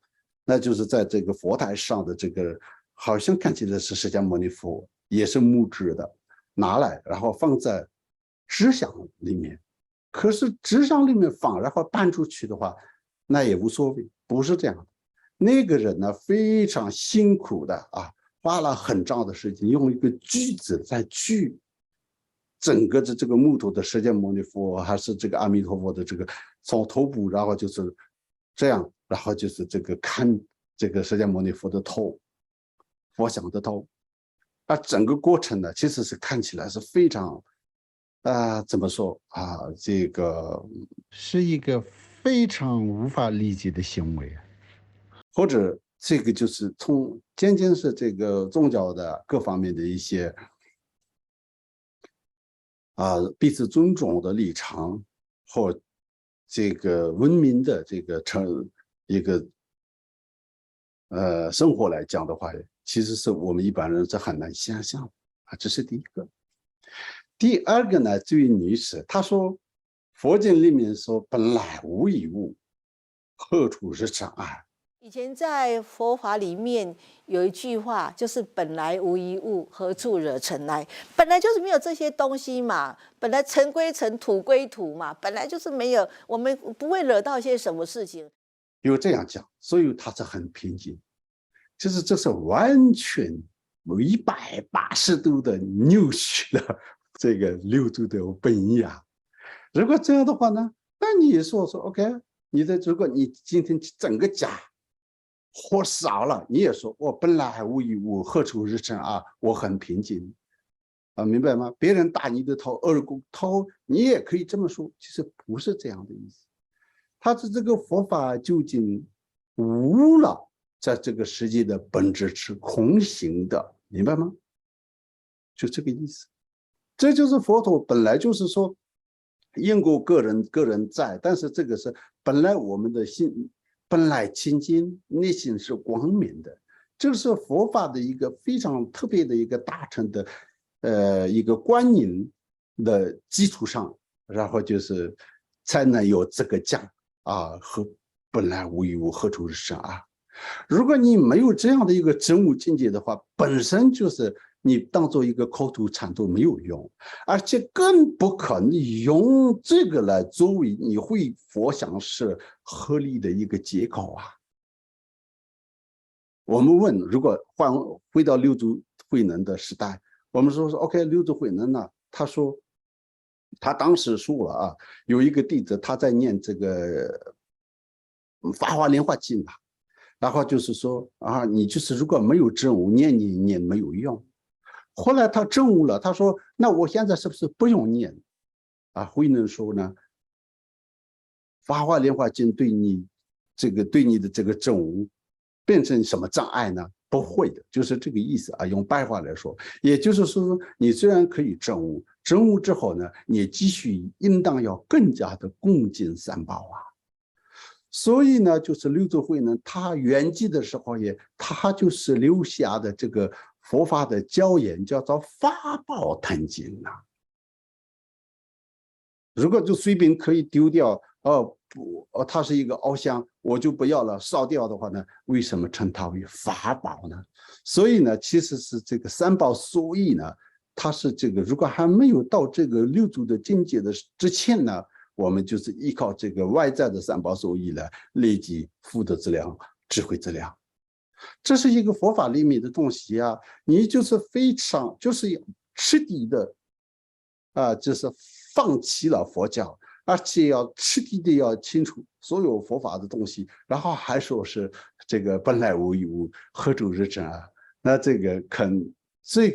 那就是在这个佛台上的这个，好像看起来是释迦牟尼佛，也是木质的，拿来然后放在纸箱里面。可是纸箱里面放，然后搬出去的话，那也无所谓，不是这样的。那个人呢，非常辛苦的花了很长的时间，用一个锯子在锯整个的这个木头的释迦牟尼佛还是这个阿弥陀佛的这个从头部，然后就是这样，然后就是这个看这个释迦牟尼佛的头，佛像的头，整个过程呢，其实是看起来是非常怎么说这个是一个非常无法理解的行为或者这个就是仅仅是这个宗教的各方面的一些彼此尊重的立场或这个文明的这个一个生活来讲的话，其实是我们一般人是很难想象这是第一个。第二个呢，这位女士她说，佛经里面说本来无一物，何处是尘埃。以前在佛法里面有一句话，就是本来无一物，何处惹尘埃。本来就是没有这些东西嘛，本来尘归尘，土归土嘛，本来就是没有，我们不会惹到一些什么事情。有这样讲，所以他是很平静，就是这是完全180度的扭曲了这个六祖的本意如果这样的话呢，那你也说 OK， 如果你今天整个家火烧了，你也说我本来无一物，何处惹尘埃，我很平静明白吗？别人打你的头耳骨头，你也可以这么说，其实不是这样的意思。他的这个佛法究竟无了在这个世界的本质是空性的，明白吗？就这个意思。这就是佛陀本来就是说因果个人在，但是这个是本来我们的心本来清净，内心是光明的，这是佛法的一个非常特别的一个大乘的一个观念的基础上，然后就是才能有这个讲和本来无一物，何处是尘埃。如果你没有这样的一个真悟境界的话，本身就是你当做一个口头禅都没有用，而且更不可能用这个来作为你会佛想是合理的一个结构我们问，如果回到六祖慧能的时代，我们说 OK， 六祖慧能呢，他说他当时说了有一个弟子他在念这个法华莲华经然后就是说你就是如果没有真悟，念没有用，后来他证悟了，他说：“那我现在是不是不用念？”啊，慧能说呢，《法华莲华经》对你的这个证悟变成什么障碍呢？不会的，就是这个意思啊。用白话来说，也就是说，你虽然可以证悟，证悟之后呢，你继续应当要更加的恭敬三宝啊。所以呢，就是刘祖慧呢，他圆寂的时候他就是留下的这个佛法的教言，叫做法宝坛经啊。如果就随便可以丢掉，它是一个凹像，我就不要了，烧掉的话呢，为什么称它为法宝呢？所以呢，其实是这个三宝所依呢，它是这个如果还没有到这个六祖的境界的之前呢，我们就是依靠这个外在的三宝所依来累积福德资粮、智慧资粮。这是一个佛法里面的东西啊，你就是非常就是要彻底的就是放弃了佛教，而且要彻底的要清楚所有佛法的东西，然后还说是这个本来无一物，何处惹尘埃？那这个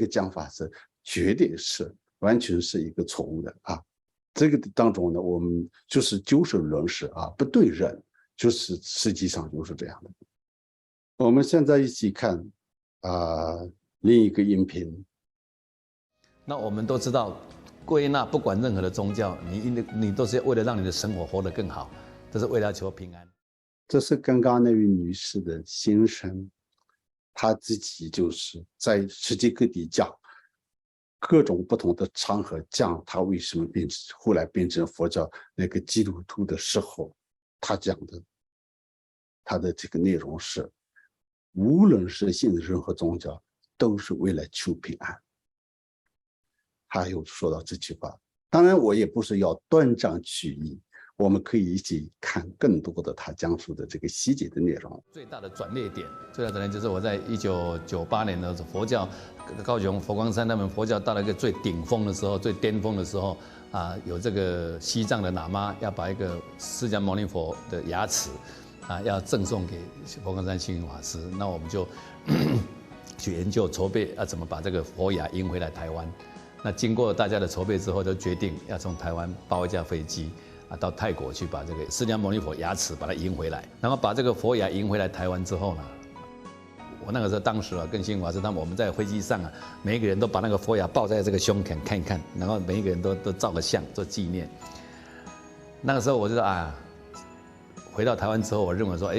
讲法是绝对是完全是一个错误的啊！这个当中呢，我们就是就事论事啊，不对人，就是实际上就是这样的。我们现在一起看另一个音频。那我们都知道。归纳不管任何的宗教，你都是为了让你的生活活得更好，这是为了求平安。这是刚刚那位女士的心声，她自己就是在世界各地讲各种不同的场合讲她为什么后来变成佛教那个基督徒的时候，她讲的她的这个内容是，无论是信任何宗教，都是为了求平安。他又说到这句话，当然我也不是要断章取义，我们可以一起看更多的他讲述的这个细节的内容。最大的转捩点就是我在1998年的佛教，高雄佛光山他们佛教到了一个最顶峰的时候，最巅峰的时候有这个西藏的喇嘛要把一个释迦牟尼佛的牙齿要赠送给佛光山星云法师，那我们就去研究筹备怎么把这个佛牙迎回来台湾。那经过大家的筹备之后，就决定要从台湾包一架飞机到泰国去把这个释迦牟尼佛牙齿把它迎回来，然后把这个佛牙迎回来台湾之后呢，我那个时候当时跟星云法师他们我们在飞机上每一个人都把那个佛牙抱在这个胸前看一看，然后每一个人都照个相做纪念。那个时候我就说回到台湾之后，我认为说，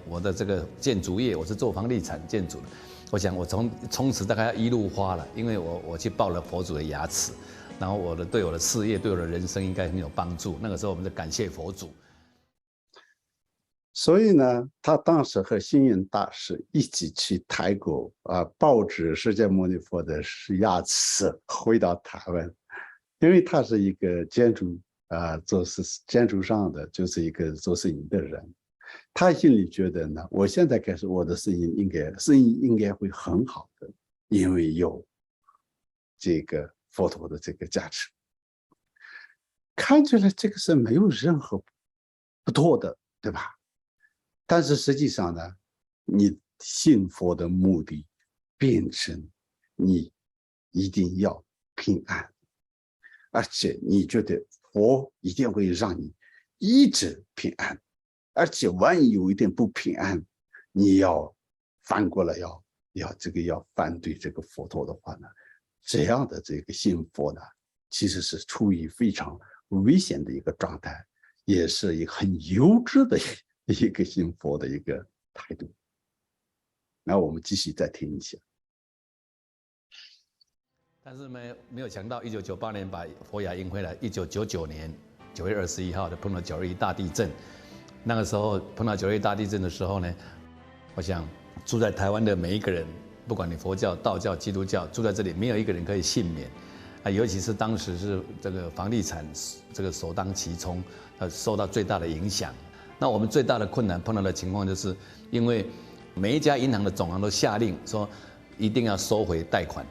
我的这个建筑业，我是做房地产建筑的。我想我从此大概要一路花了，因为我去抱了佛祖的牙齿，然后对我的事业、对我的人生应该很有帮助。那个时候我们就感谢佛祖。所以呢，他当时和星云大师一起去泰国抱着释迦牟尼佛的牙齿回到台湾，因为他是一个建筑建筑上的，就是一个做生意的人。他心里觉得呢，我现在开始我的生意应该会很好的，因为有这个佛陀的这个加持。看起来这个是没有任何不妥的，对吧？但是实际上呢，你信佛的目的变成你一定要平安，而且你觉得佛一定会让你一直平安。而且万一有一点不平安，你要反过来要反对这个佛陀的话呢，这样的这个信佛呢，其实是处于非常危险的一个状态，也是一个很幼稚的一个信佛的一个态度。那我们继续再听一下。但是没有想到1998年把佛牙迎回来，1999年9月21号的碰到921大地震。那个时候碰到921大地震的时候呢，我想住在台湾的每一个人，不管你佛教、道教、基督教，住在这里没有一个人可以幸免尤其是当时是这个房地产这个首当其冲，受到最大的影响。那我们最大的困难碰到的情况就是，因为每一家银行的总行都下令说一定要收回贷款。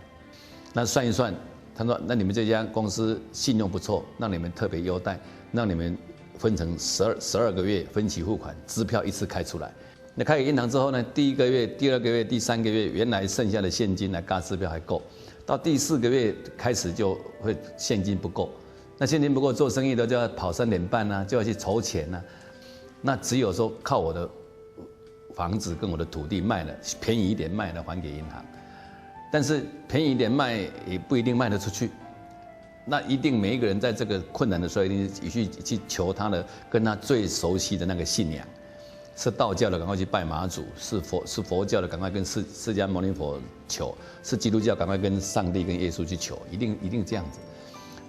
那算一算，他说那你们这家公司信用不错，让你们特别优待，让你们分成12个月分期付款，支票一次开出来。那开给银行之后呢，第1个月、第2个月、第3个月，原来剩下的现金来轧支票还够，到第4个月开始就会现金不够，那现金不够，做生意的就要跑3点半啊，就要去筹钱啊。那只有说靠我的房子跟我的土地卖了，便宜一点卖了还给银行，但是便宜一点卖也不一定卖得出去。那一定每一个人在这个困难的时候，一定去求他的跟他最熟悉的那个信仰。是道教的赶快去拜妈祖，是佛教的赶快跟释迦牟尼佛求，是基督教赶快跟上帝跟耶稣去求，一定这样子。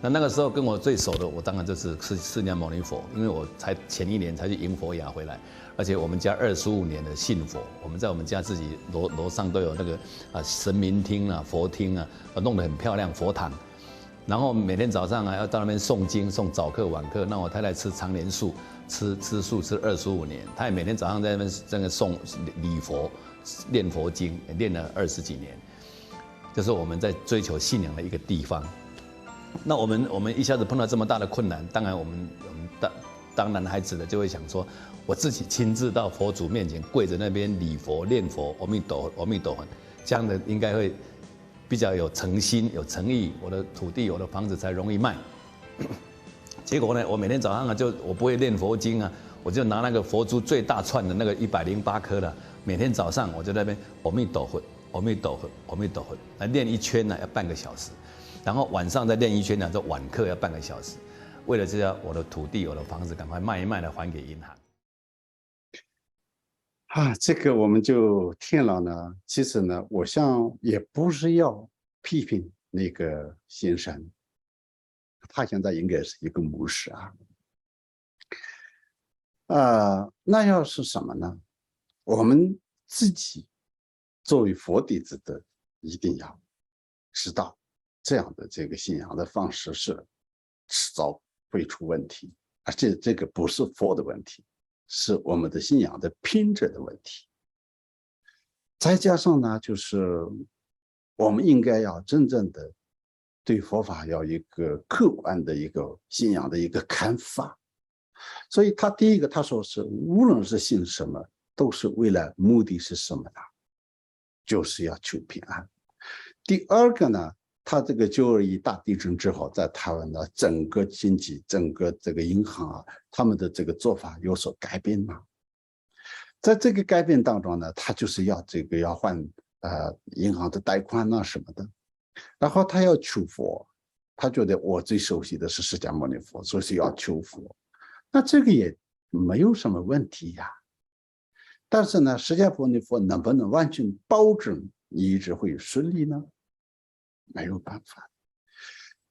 那个时候跟我最熟的，我当然就是释迦牟尼佛，因为我才前1年才去迎佛牙回来，而且我们家25年的信佛，我们在我们家自己楼上都有那个神明厅啊、佛厅啊，弄得很漂亮佛堂。然后每天早上要到那边诵经，诵早课晚课。那我太太吃常年素，吃素吃25年，她也每天早上在那边诵礼佛、念佛经，练了20几年。就是我们在追求信仰的一个地方。那我们一下子碰到这么大的困难，当然我们当男孩子的就会想说，我自己亲自到佛祖面前跪着那边礼佛念佛，阿弥陀佛，阿弥陀佛，这样的应该会比较有诚心、有诚意，我的土地、我的房子才容易卖。结果呢，我每天早上我不会念佛经啊，我就拿那个佛珠最大串的那个108颗的，每天早上我就在那边阿弥陀佛、阿弥陀佛、阿弥陀佛，来练1圈呢要半个小时，然后晚上再练1圈呢，就晚课要半个小时，为了这样我的土地、我的房子赶快卖一卖来还给银行。这个我们就听了呢，其实呢，我想也不是要批评那个先生，他现在应该是一个牧师那要是什么呢？我们自己作为佛弟子的，一定要知道这样的这个信仰的方式是迟早会出问题，而且这个不是佛的问题，是我们的信仰的品质的问题。再加上呢，就是我们应该要真正的对佛法要一个客观的一个信仰的一个看法。所以他第一个他说是无论是信什么，都是为了目的是什么呢？就是要求平安。第二个呢，他这个921大地震之后，在台湾的整个经济、整个这个银行他们的这个做法有所改变嘛。在这个改变当中呢，他就是要还银行的贷款什么的，然后他要求佛，他觉得我最熟悉的是释迦牟尼佛，所以要求佛。那这个也没有什么问题呀。但是呢，释迦牟尼佛能不能完全保证你一直会顺利呢？没有办法。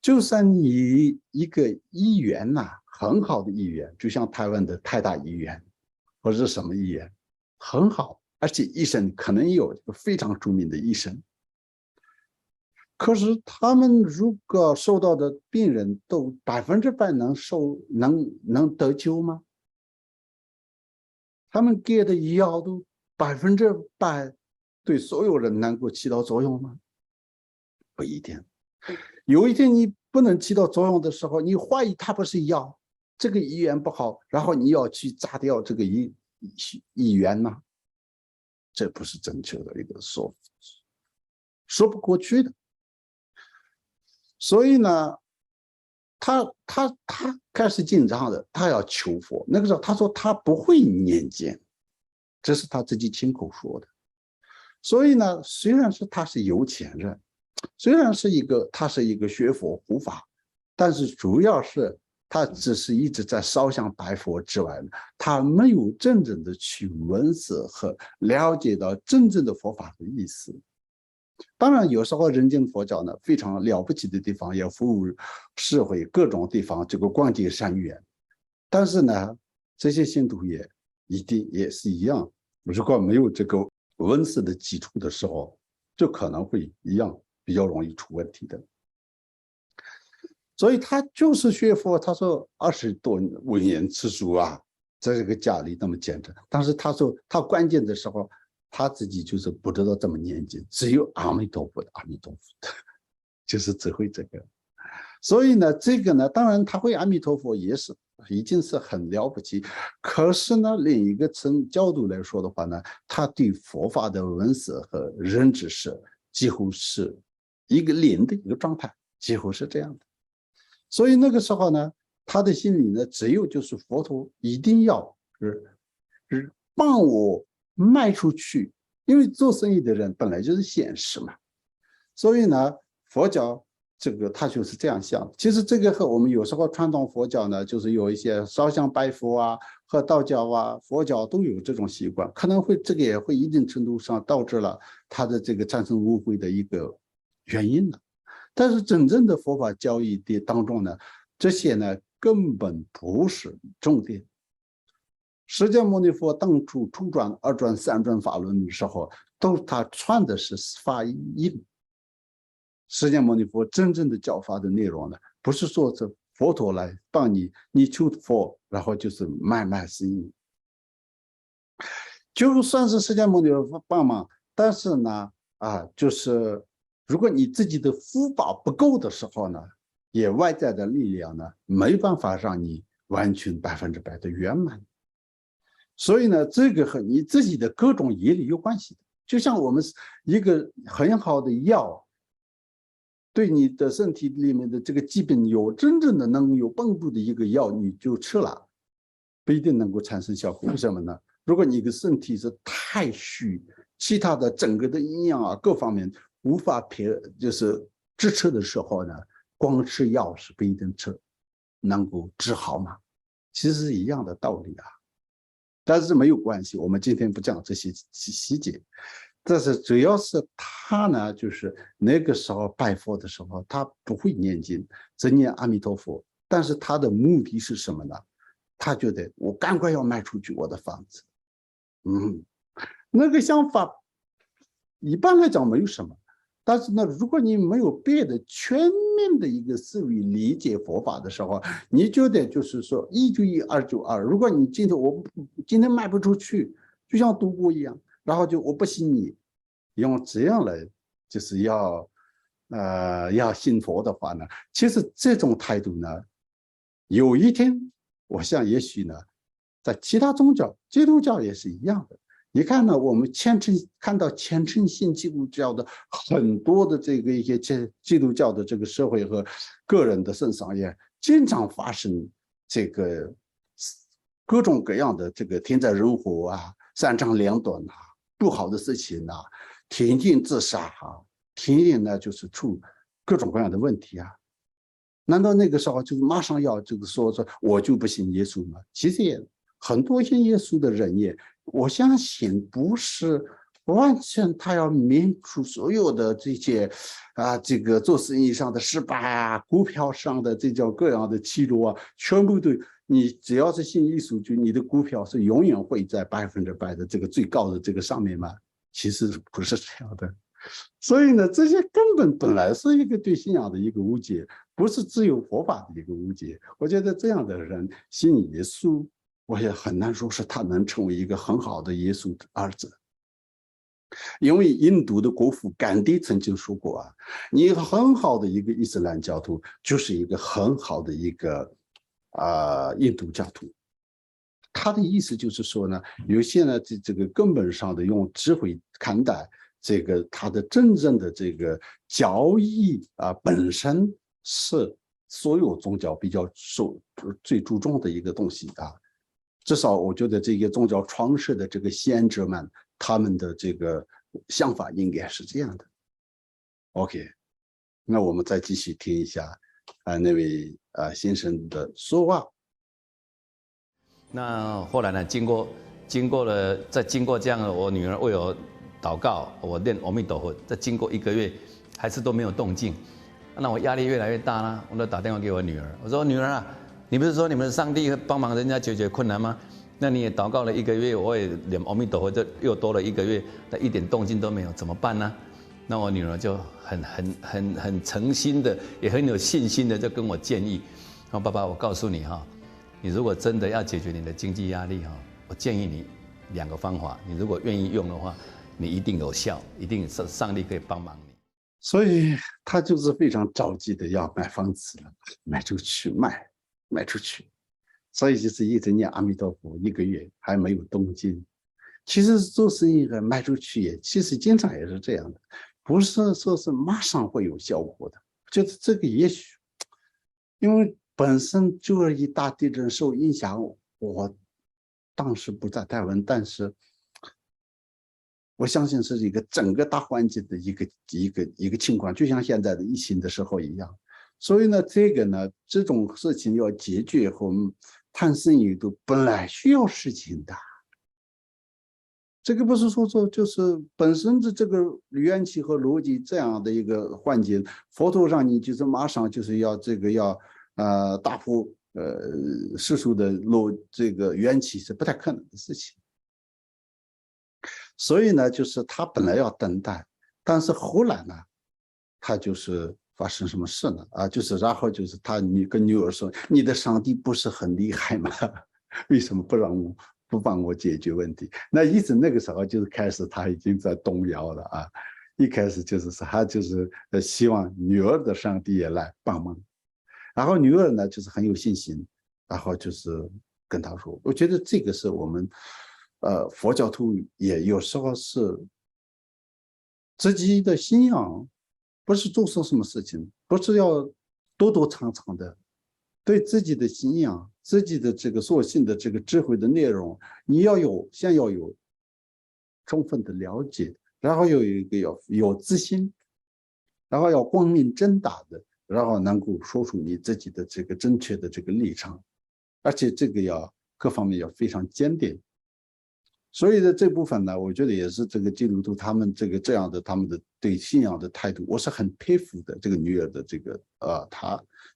就算你一个医院很好的医院，就像台湾的台大医院或者是什么医院，很好，而且医生可能有一个非常著名的医生，可是他们如果受到的病人都100%能得救吗？他们给的药都100%对所有人能够起到作用吗？不一定。有一天你不能起到作用的时候，你怀疑它不是药，这个医院不好，然后你要去炸掉这个医院吗？这不是正确的一个说法，说不过去的。所以呢，他开始紧张的，他要求佛。那个时候他说他不会念经，这是他自己亲口说的。所以呢，虽然是他是有钱人，虽然他是一个学佛护法，但是主要是他只是一直在烧香拜佛之外，他没有真正的去闻思和了解到真正的佛法的意思。当然有时候人间佛教呢非常了不起的地方，也服务社会各种地方，这个广结善缘。但是呢，这些信徒也一定也是一样，如果没有这个闻思的基础的时候，就可能会一样比较容易出问题的。所以他就是学佛，他说20多年吃素在这个家里那么虔诚，但是他说他关键的时候他自己就是不知道怎么念经，只有阿弥陀佛的阿弥陀佛的，就是只会这个。所以呢，这个呢，当然他会阿弥陀佛也是已经是很了不起，可是呢，另一个角度来说的话呢，他对佛法的闻思和认知是几乎是一个零的一个状态，几乎是这样的。所以那个时候呢，他的心里呢，只有就是佛陀一定要是帮我卖出去，因为做生意的人本来就是现实嘛。所以呢，佛教这个他就是这样想。其实这个和我们有时候传统佛教呢，就是有一些烧香拜佛啊，和道教啊、佛教都有这种习惯，可能会这个也会一定程度上导致了他的这个产生误会的一个原因了。但是真正的佛法教义的当中呢，这些呢根本不是重点。释迦牟尼佛当初初转、二转、三转法轮的时候，他传的是法印。释迦牟尼佛真正的教法的内容呢，不是说这佛陀来帮你，你求佛，然后就是卖生意。就算是释迦牟尼佛帮忙，但是呢，就是如果你自己的福报不够的时候呢，也外在的力量呢，没办法让你完全100%的圆满。所以呢，这个和你自己的各种业力有关系的。就像我们一个很好的药，对你的身体里面的这个疾病有真正的能有帮助的一个药，你就吃了，不一定能够产生效果。为什么呢？如果你的身体是太虚，其他的整个的营养啊各方面无法就是支持的时候呢，光吃药是不一定能够治好嘛。其实是一样的道理啊。但是没有关系，我们今天不讲这些细节。但是主要是他呢，就是那个时候拜佛的时候，他不会念经，只念阿弥陀佛。但是他的目的是什么呢？他觉得我赶快要卖出去我的房子。那个想法一般来讲没有什么。但是呢，如果你没有别的全面的一个思维理解佛法的时候，你就得就是说一就一，二就二。如果你今天卖不出去，就像赌博一样，然后我不信你，用这样来就是要信佛的话呢，其实这种态度呢，有一天我想也许呢，在其他宗教，基督教也是一样的。你看呢，我们看到虔诚信基督教的很多的这个一些基督教的这个社会和个人的身上也经常发生这个各种各样的这个天灾人祸啊、三长两短啊、不好的事情啊、天天自杀啊、天天呢就是出各种各样的问题啊。难道那个时候就是马上要这个说我就不信耶稣吗？其实也很多信耶稣的人也。我相信不是完全他要免除所有的这些这个做生意上的失败啊，股票上的这种各样的记录啊，全部都你只要是信耶稣，就你的股票是永远会在100%的这个最高的这个上面吗？其实不是这样的。所以呢，这些根本来是一个对信仰的一个误解，不是只有佛法的一个误解。我觉得这样的人信耶稣，我也很难说是他能成为一个很好的耶稣的儿子。因为印度的国父甘地曾经说过你很好的一个伊斯兰教徒就是一个很好的一个印度教徒。他的意思就是说呢，有些呢这个根本上的用智慧看待这个他的真正的这个教义本身是所有宗教比较最注重的一个东西至少我觉得这些宗教创始的这个先知们，他们的这个想法应该是这样的。OK， 那我们再继续听一下那位先生的说话。那后来呢？经过这样的，我女儿为我祷告，我念阿弥陀佛，再经过1个月，还是都没有动静，那我压力越来越大啦。我就打电话给我女儿，我说女儿你不是说你们上帝帮忙人家解决困难吗？那你也祷告了1个月，我也念阿弥陀佛，就又多了1个月，但一点动静都没有，怎么办呢？那我女儿就很诚心的，也很有信心的，就跟我建议，说爸爸，我告诉你你如果真的要解决你的经济压力我建议你2个方法，你如果愿意用的话，你一定有效，一定上帝可以帮忙你。所以他就是非常着急的要买房子了，卖出去，卖出去。所以就是一直念阿弥陀佛1个月还没有动静。其实做生意卖出去其实经常也是这样的，不是说是马上会有效果的。觉得这个也许，因为本身921大地震受影响，我当时不在台湾，但是我相信是一个整个大环境的一个情况，就像现在的疫情的时候一样。所以呢，这种事情要解决和谈生意都本来需要时间的。这个不是说就是本身的这个缘起和逻辑这样的一个环境，佛陀让你就是马上就是要打破世俗的这个缘起是不太可能的事情。所以呢，就是他本来要等待，但是后来呢，他就是发生什么事呢？就是然后就是你跟女儿说，你的上帝不是很厉害吗？为什么不帮我解决问题？那意思那个时候就是开始他已经在动摇了啊。一开始就是他就是希望女儿的上帝也来帮忙，然后女儿呢就是很有信心，然后就是跟他说，我觉得这个是我们佛教徒也有时候是自己的信仰，不是做什么事情，不是要多长的，对自己的信仰、自己的这个所信的这个智慧的内容，你先要有充分的了解，然后要有自信，然后要光明正大的，然后能够说出你自己的这个正确的这个立场，而且这个各方面要非常坚定。所以的这部分呢，我觉得也是这个基督徒他们他们的对信仰的态度，我是很佩服的。这个女儿的这个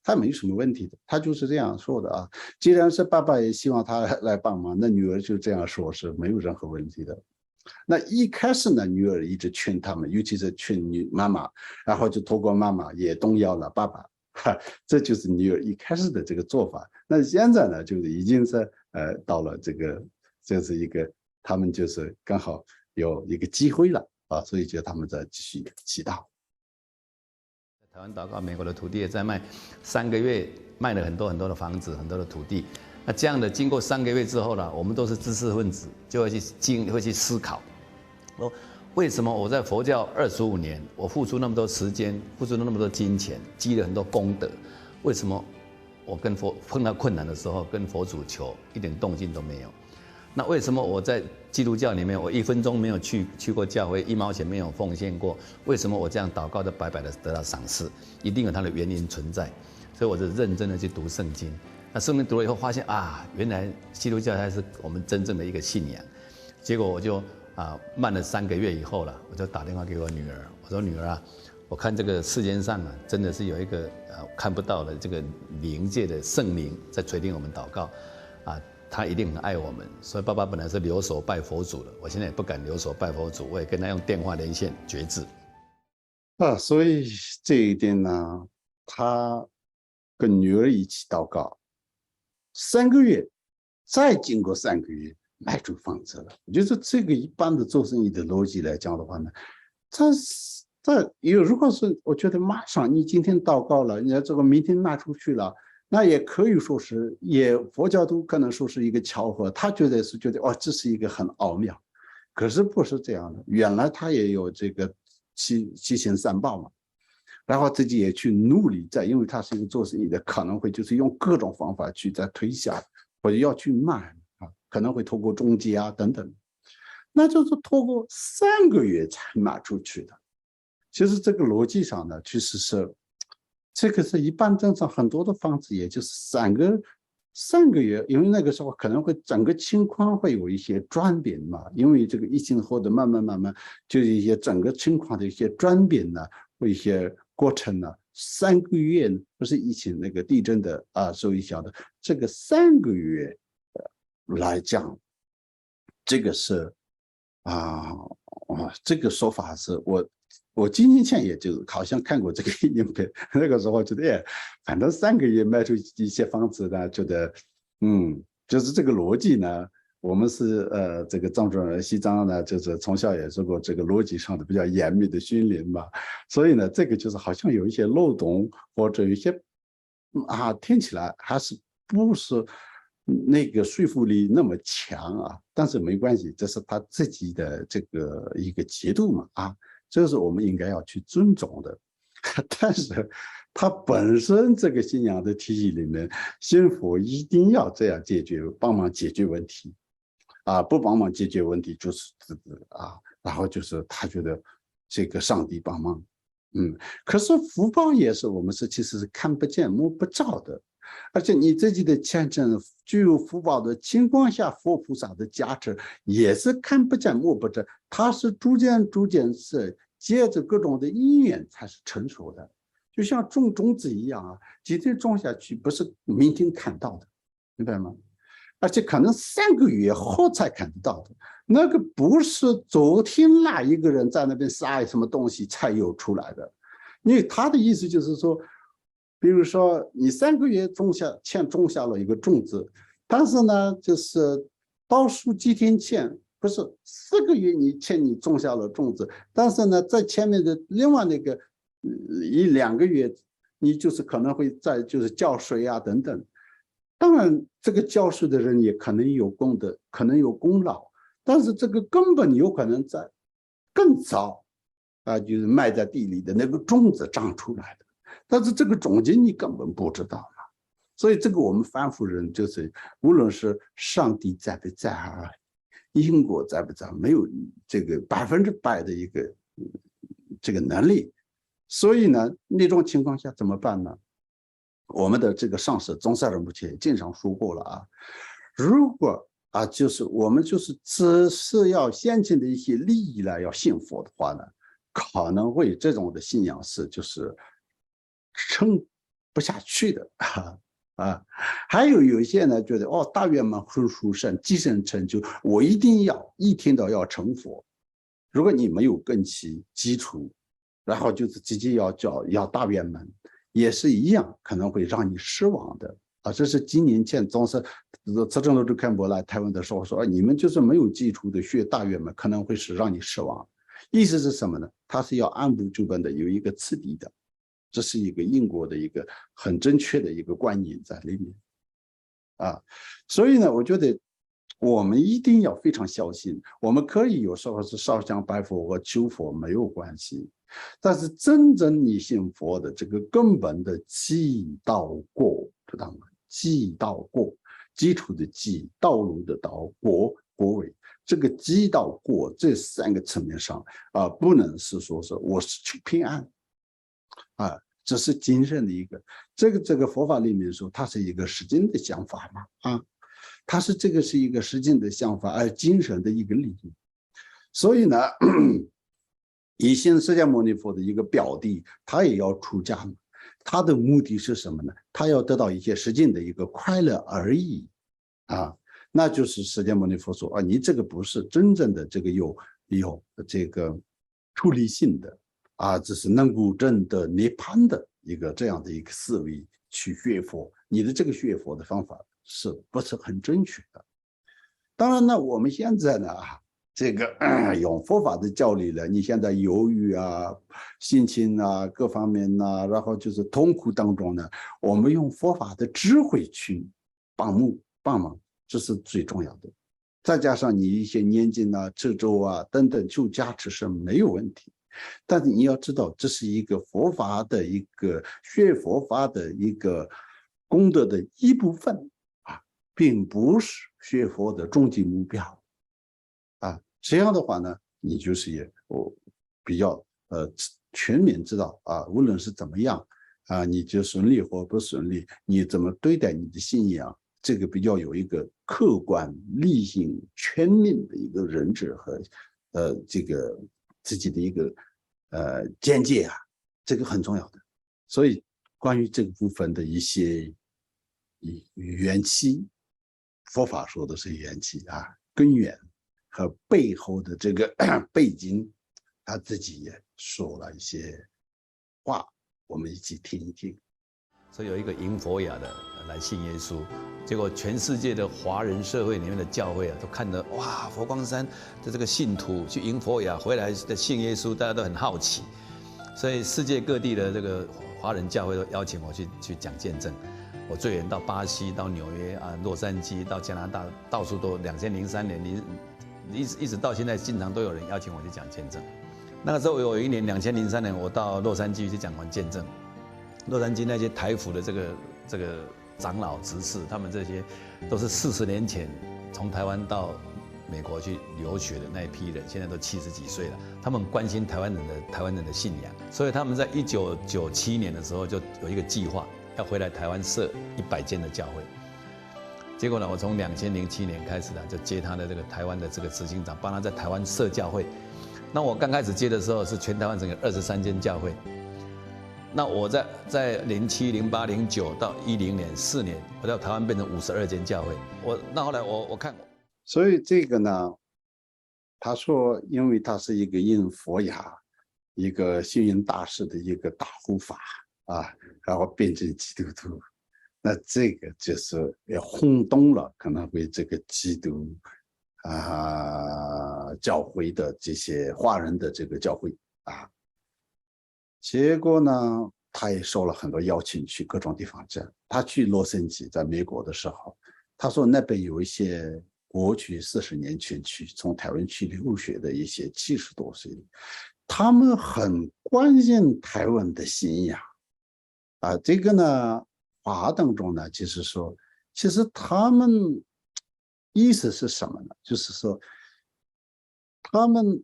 他没什么问题的，他就是这样说的啊。既然是爸爸也希望他来帮忙，那女儿就这样说是没有任何问题的。那一开始呢，女儿一直劝他们，尤其是劝妈妈，然后就透过妈妈也动摇了爸爸，这就是女儿一开始的这个做法。那现在呢，就是已经是到了这是一个。他们就是刚好有一个机会了所以就他们在继续祈祷。台湾祷告，美国的土地也在卖，3个月卖了很多的房子，很多的土地。那这样的经过3个月之后呢，我们都是知识分子，就会去思考，说为什么我在佛教25年，我付出那么多时间，付出那么多金钱，积了很多功德，为什么我跟佛碰到困难的时候，跟佛祖求一点动静都没有？那为什么我在基督教里面，我1分钟没有去过教会，1毛钱没有奉献过？为什么我这样祷告的白白的得到赏赐？一定有它的原因存在。所以我就认真的去读圣经。那圣经读了以后，发现原来基督教才是我们真正的一个信仰。结果我就慢了3个月以后了，我就打电话给我女儿，我说女儿啊，我看这个世间上真的是有一个看不到的这个灵界的圣灵在垂听我们祷告他一定很爱我们，所以爸爸本来是留守拜佛祖的，我现在也不敢留守拜佛祖，我也跟他用电话连线决志。所以这一点呢，他跟女儿一起祷告，3个月，再经过3个月卖出房子了。我觉得这个一般的做生意的逻辑来讲的话呢，如果是我觉得马上你今天祷告了，你这个明天卖出去了。那也可以说是，佛教徒可能说是一个巧合，他觉得这是一个很奥妙，可是不是这样的。原来他也有这个七星三宝嘛，然后自己也去努力因为他是一个做生意的，可能会就是用各种方法去在推销，或者要去卖可能会透过中介等等，那就是透过3个月才卖出去的。其实这个逻辑上呢，其实是。这个是一般正常很多的房子，也就是3个月，因为那个时候可能会整个情况会有一些转变嘛，因为这个疫情后的慢慢就是一些整个情况的一些转变呢，或一些过程呢，3个月不是疫情那个地震的受影响的，这个3个月来讲，这个是这个说法是我几年前也就好像看过这个影片，那个时候觉得反正3个月卖出一些房子呢，觉得就是这个逻辑呢，我们是这个藏族人西藏呢，就是从小也受过这个逻辑上的比较严密的训练嘛，所以呢，这个就是好像有一些漏洞，或者有一些听起来还是不是那个说服力那么强但是没关系，这是他自己的这个一个节度嘛这是我们应该要去尊重的。但是它本身这个信仰的体系里面，信佛一定要这样帮忙解决问题啊，不帮忙解决问题就是啊，然后就是他觉得这个上帝帮忙，可是福报也是我们其实是看不见摸不着的，而且你自己的虔诚具有福报的情况下，佛菩萨的加持也是看不见摸不着，它是逐渐是接着各种的因缘才是成熟的，就像种种子一样啊，今天种下去不是明天看到的，明白吗？而且可能3个月后才看得到的，那个不是昨天那一个人在那边撒什么东西才有出来的。因为他的意思就是说，比如说你3个月种下了一个种子，但是呢，就是倒数几天前，不是4个月你种下了种子，但是呢，在前面的另外那个1-2个月，你就是可能会就是浇水啊等等。当然，这个浇水的人也可能有功劳，但是这个根本有可能在更早啊，就是埋在地里的那个种子长出来的，但是这个种子你根本不知道嘛。所以这个我们凡夫人就是，无论是上帝在不在啊，因果在不在，没有这个100%的一个这个能力。所以呢，那种情况下怎么办呢？我们的这个上师宗萨仁波切经常说过了啊，如果啊，就是我们就是只是要先前的一些利益来要信佛的话呢，可能会这种的信仰是就是撑不下去的啊。还有一些呢觉得大圆满很殊胜，即生成就，我一天都要成佛。如果你没有根基础，然后就是直接要大圆满，也是一样，可能会让你失望的啊！这是几年前总是慈正罗智堪伯来台湾的时候说，你们就是没有基础的学大圆满，可能会是让你失望。意思是什么呢？它是要按部就班的有一个次第的，这是一个因果的一个很正确的一个观念在里面啊。所以呢，我觉得我们一定要非常小心。我们可以有时候是烧香拜佛和求佛没有关系。但是真正你信佛的这个根本的基道果，知道吗？基道果，基础的基，道路的道，果位，这个基道果这3个层面上啊，不能是说是我是求平安啊，这是精神的一个这个佛法里面说，它是一个实践的想法嘛啊，它是一个实践的想法，而精神的一个利益。所以呢。以现释迦牟尼佛的一个表弟，他也要出家嘛，他的目的是什么呢？他要得到一些实践的一个快乐而已啊，那就是释迦牟尼佛说啊，你这个不是真正的这个有这个出离性的啊，只是能够证得涅槃的一个这样的一个思维去学佛，你的这个学佛的方法是不是很正确的？当然呢，我们现在呢这个用佛法的教理了，你现在犹豫啊、心情啊、各方面啊，然后就是痛苦当中呢，我们用佛法的智慧去帮忙，这是最重要的。再加上你一些念经啊、持咒啊等等，就加持是没有问题。但是你要知道，这是一个佛法的一个学佛法的一个功德的一部分啊，并不是学佛的终极目标。这样的话呢，你就是比较全面知道啊，无论是怎么样啊，你就顺利或不顺利，你怎么对待你的信仰，这个比较有一个客观、理性、全面的一个认知和这个自己的一个见解啊，这个很重要的。所以关于这个部分的一些缘起，佛法说的是缘起啊，根源。和背后的这个背景，他自己也说了一些话，我们一起听一听。所以有一个迎佛雅的来信耶稣，结果全世界的华人社会里面的教会啊，都看得哇，佛光山的这个信徒去迎佛雅回来的信耶稣，大家都很好奇，所以世界各地的这个华人教会都邀请我去讲见证。我最远到巴西、到纽约啊、洛杉矶、到加拿大，到处都2003年一直到现在，经常都有人邀请我去讲见证。那个时候有一年2003年，我到洛杉矶去讲完见证，洛杉矶那些台府的这个长老执事，他们这些都是40年前从台湾到美国去留学的那一批人，现在都70几岁了。他们关心台湾人的信仰，所以他们在1997年的时候就有一个计划，要回来台湾设100间的教会。结果呢，我从2007年开始呢，就接他的这个台湾的这个执行长，帮他在台湾设教会。那我刚开始接的时候是全台湾整个23间教会。那我在07、08、09到10年4年，我在台湾变成52间教会。那后来我看，所以这个呢，他说，因为他是一个因佛雅、一个星云大师的一个大护法啊，然后变成基督徒，那这个就是也轰动了可能会这个基督教会的这些华人的这个教会啊。结果呢，他也受了很多邀请去各种地方站。他去洛杉矶，在美国的时候，他说那边有一些过去40年前从台湾去留学的一些70多岁，他们很关心台湾的信仰啊。这个呢，话当中呢，就是说，其实他们意思是什么呢？就是说，他们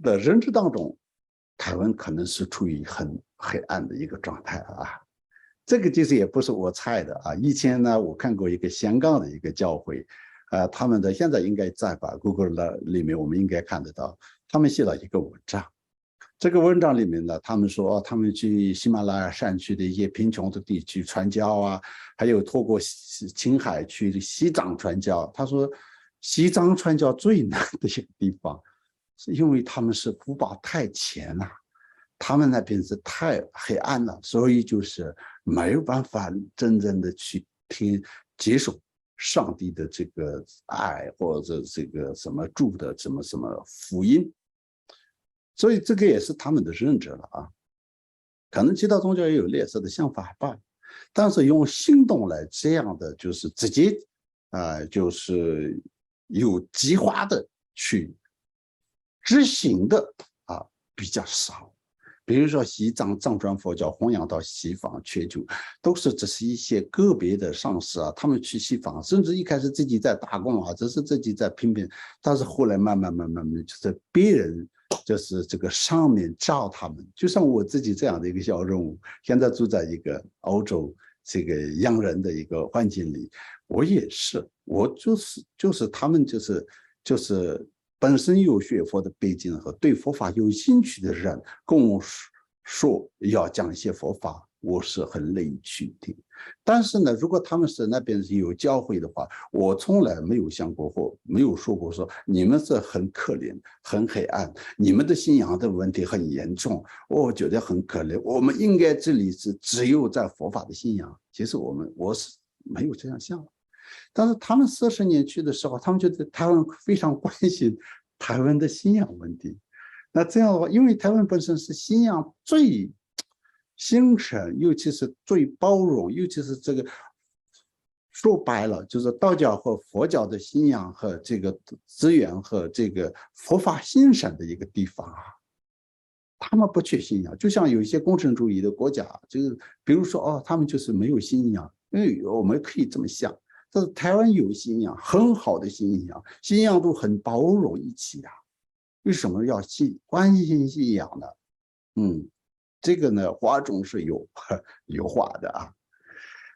的认知当中，台湾可能是处于很黑暗的一个状态啊。这个其实也不是我猜的啊。以前呢，我看过一个香港的一个教会，他们的现在应该在吧 Google 里面我们应该看得到，他们写了一个文章。这个文章里面呢，他们说他们去喜马拉雅山区的一些贫穷的地区传教啊，还有透过青海去西藏传教。他说，西藏传教最难的一个地方，是因为他们是福报太浅了，他们那边是太黑暗了，所以就是没有办法真正的去接受上帝的这个爱，或者这个什么主的什么福音。所以这个也是他们的认知了啊。可能其他宗教也有类似的想法吧，但是用行动来这样的就是直接就是有计划的去执行的比较少。比如说西藏藏传佛教弘扬到西方全球，只是一些个别的上师啊，他们去西方，甚至一开始自己在打工啊，只是自己在拼，但是后来慢慢就是别人就是这个上面照他们。就像我自己这样的一个小人物，现在住在一个欧洲这个洋人的一个环境里，我也是，我就是他们就是本身有学佛的背景和对佛法有兴趣的人跟我说要讲一些佛法，我是很乐意去听。但是呢，如果他们是那边有教会的话，我从来没有想过或没有说过说你们是很可怜很黑暗，你们的信仰的问题很严重，我觉得很可怜，我们应该这里是只有在佛法的信仰。其实我是没有这样想。但是他们40年去的时候，他们觉得台湾非常关心台湾的信仰问题。那这样的话，因为台湾本身是信仰最兴盛，尤其是最包容，尤其是这个说白了就是道教和佛教的信仰和这个资源和这个佛法兴盛的一个地方啊。他们不缺信仰，就像有一些共产主义的国家，就是比如说他们就是没有信仰，因为我们可以这么想。但是台湾有信仰，很好的信仰，信仰都很包容一起啊。为什么要关心信仰呢？这个呢，话中是有话的啊。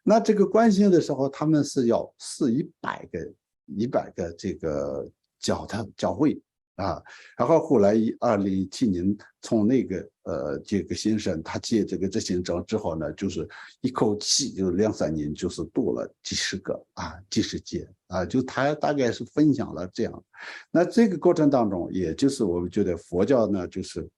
那这个关心的时候，他们是要100个这个教会啊。然后后来2017年从那个这个先生他接这个执行长之后呢，就是一口气就2-3年就是多了几十届啊，就他大概是分享了这样。那这个过程当中，也就是我们觉得佛教呢，就是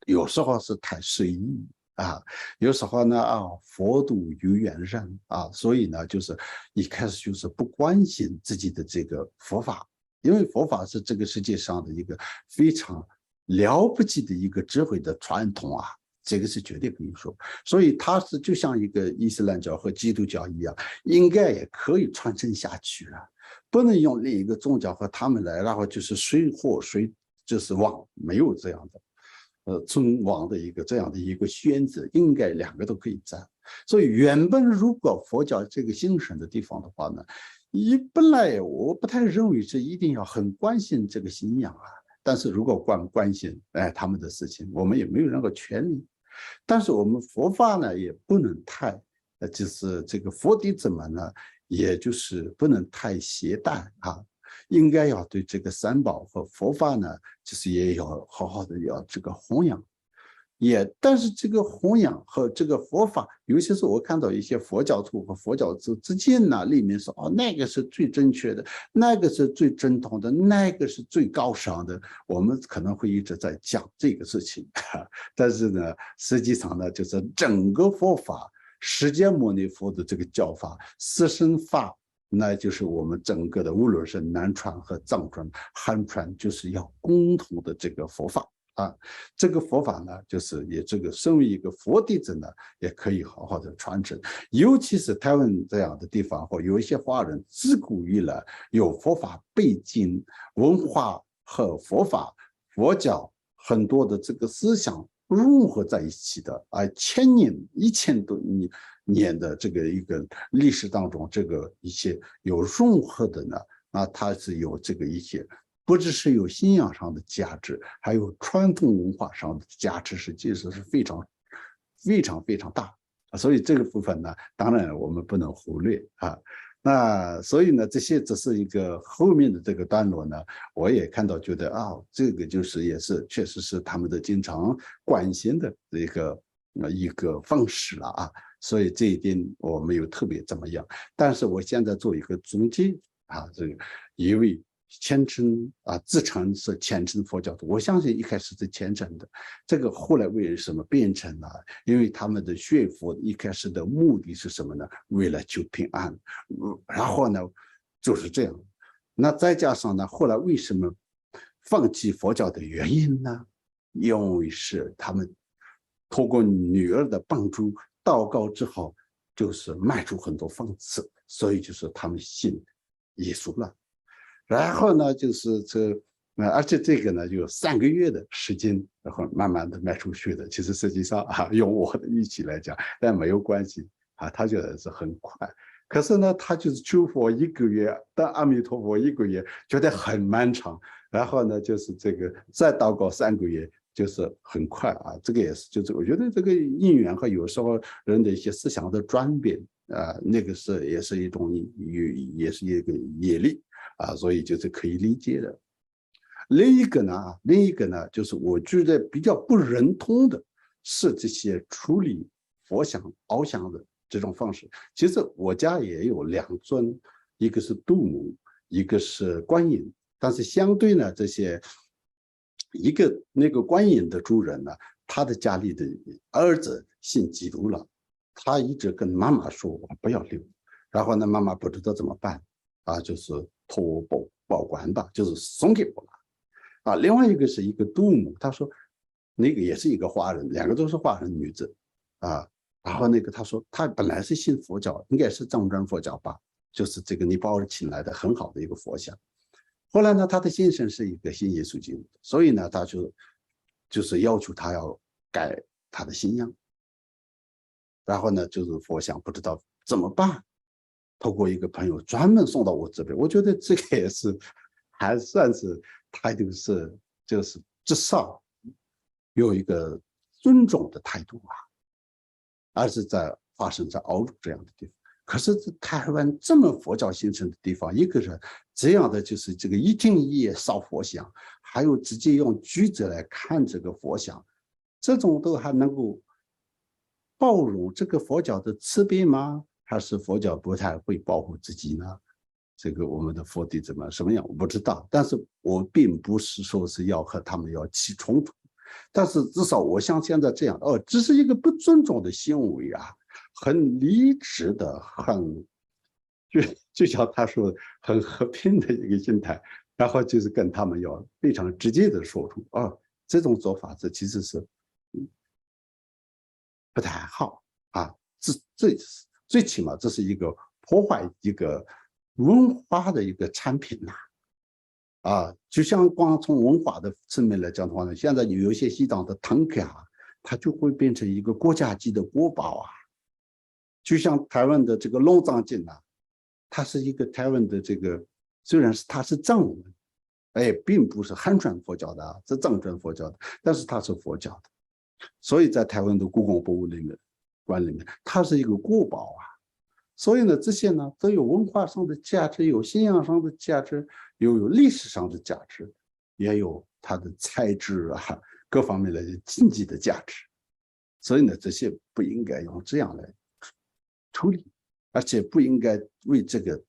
有时候是太随意啊，有时候呢佛度有缘人啊，所以呢就是一开始就是不关心自己的这个佛法。因为佛法是这个世界上的一个非常了不起的一个智慧的传统啊，这个是绝对可以说。所以它是就像一个伊斯兰教和基督教一样，应该也可以传承下去了，不能用另一个宗教和他们来，然后就是谁就是王没有这样的，尊王的这样的一个选择，应该两个都可以占。所以原本如果佛教这个兴盛的地方的话呢，本来我不太认为是一定要很关心这个信仰啊，但是如果关心他们的事情，我们也没有任何权利。但是我们佛法呢也不能太，就是这个佛弟子们呢，也就是不能太懈怠啊，应该要对这个三宝和佛法呢，就是也要好好的要这个弘扬。但是这个弘扬和这个佛法，尤其是我看到一些佛教徒和佛教徒之间呢，里面说那个是最正确的，那个是最正统的，那个是最高尚的，我们可能会一直在讲这个事情，但是呢，实际上呢，就是整个佛法，释迦牟尼佛的这个教法，四圣法，那就是我们整个的，无论是南传和藏传、汉传，就是要共同的这个佛法。这个佛法呢，就是也这个身为一个佛弟子呢，也可以好好的传承。尤其是台湾这样的地方，或有一些华人自古以来有佛法背景、文化和佛教很多的这个思想融合在一起的，1000多年的这个一个历史当中，这个一些有融合的呢，它是有这个一些。不只是有信仰上的价值，还有传统文化上的价值，实际上是非常大。所以这个部分呢，当然我们不能忽略啊。那所以呢，这是一个后面的这个段落呢，我也看到觉得这个就是也是确实是他们的经常关心的一个方式了啊。所以这一点我没有特别怎么样，但是我现在做一个总结啊，这个一位。自称是虔诚佛教徒，我相信一开始是虔诚的，这个后来为什么变成了？因为他们的学佛一开始的目的是什么呢？为了求平安，然后呢就是这样。那再加上呢，后来为什么放弃佛教的原因呢？因为是他们通过女儿的帮助，祷告之后，就是迈出很多方式，所以就是他们信耶稣了。然后呢，就是而且这个呢，有3个月的时间，然后慢慢的迈出去的。其实实际上用我的语气来讲，但没有关系他觉得是很快。可是呢，他就是求佛1个月，等阿弥陀佛1个月，觉得很漫长。然后呢，就是这个再祷告3个月，就是很快这个也是，就是我觉得这个因缘和有时候人的一些思想的转变那个也是一种也是一个业力。所以就是可以理解的。另一个呢，就是我觉得比较不认同的是这些处理佛像、凹像的这种方式。其实我家也有2尊，一个是度母，一个是观音。但是相对呢，这些那个观音的主人呢，他的家里的儿子信基督了，他一直跟妈妈说我不要留，然后呢，妈妈不知道怎么办就是托我保管吧，就是送给我了另外一个是一个度母，他说那个也是一个华人，2个都是华人女子然后那个他说他本来是信佛教，应该是藏传佛教吧，就是这个尼泊尔请来的很好的一个佛像。后来呢，他的先生是一个信耶稣基督，所以呢，他就是要求他要改他的信仰。然后呢，就是佛像不知道怎么办，透过一个朋友专门送到我这边。我觉得这个也是还算是态度就是至少有一个尊重的态度而是发生在澳洲这样的地方。可是台湾这么佛教兴盛的地方，一个人这样的就是这个1天1夜烧佛像，还有直接用锯子来看这个佛像，这种都还能够包容这个佛教的慈悲吗？还是佛教不太会保护自己呢？这个我们的佛弟子们什么样我不知道，但是我并不是说是要和他们要起冲突，但是至少我像现在这样只是一个不尊重的行为很理智的，就像他说很和平的一个心态，然后就是跟他们要非常直接的说出这种做法这其实是不太好最起码这是一个破坏一个文化的一个产品就像光从文化的层面来讲的话呢，现在有一些西藏的唐卡，它就会变成一个国家级的国宝啊。就像台湾的这个龙藏经啊，它是一个台湾的这个，虽然它是藏文，并不是汉传佛教的啊，是藏传佛教的，但是它是佛教的，所以在台湾的故宫博物馆里面，它是一个国宝啊。所以呢，这些呢都有文化上的价值，有信仰上的价值，有历史上的价值，也有它的材质啊各方面的经济的价值。所以呢，这些不应该用这样来处理，而且不应该为这个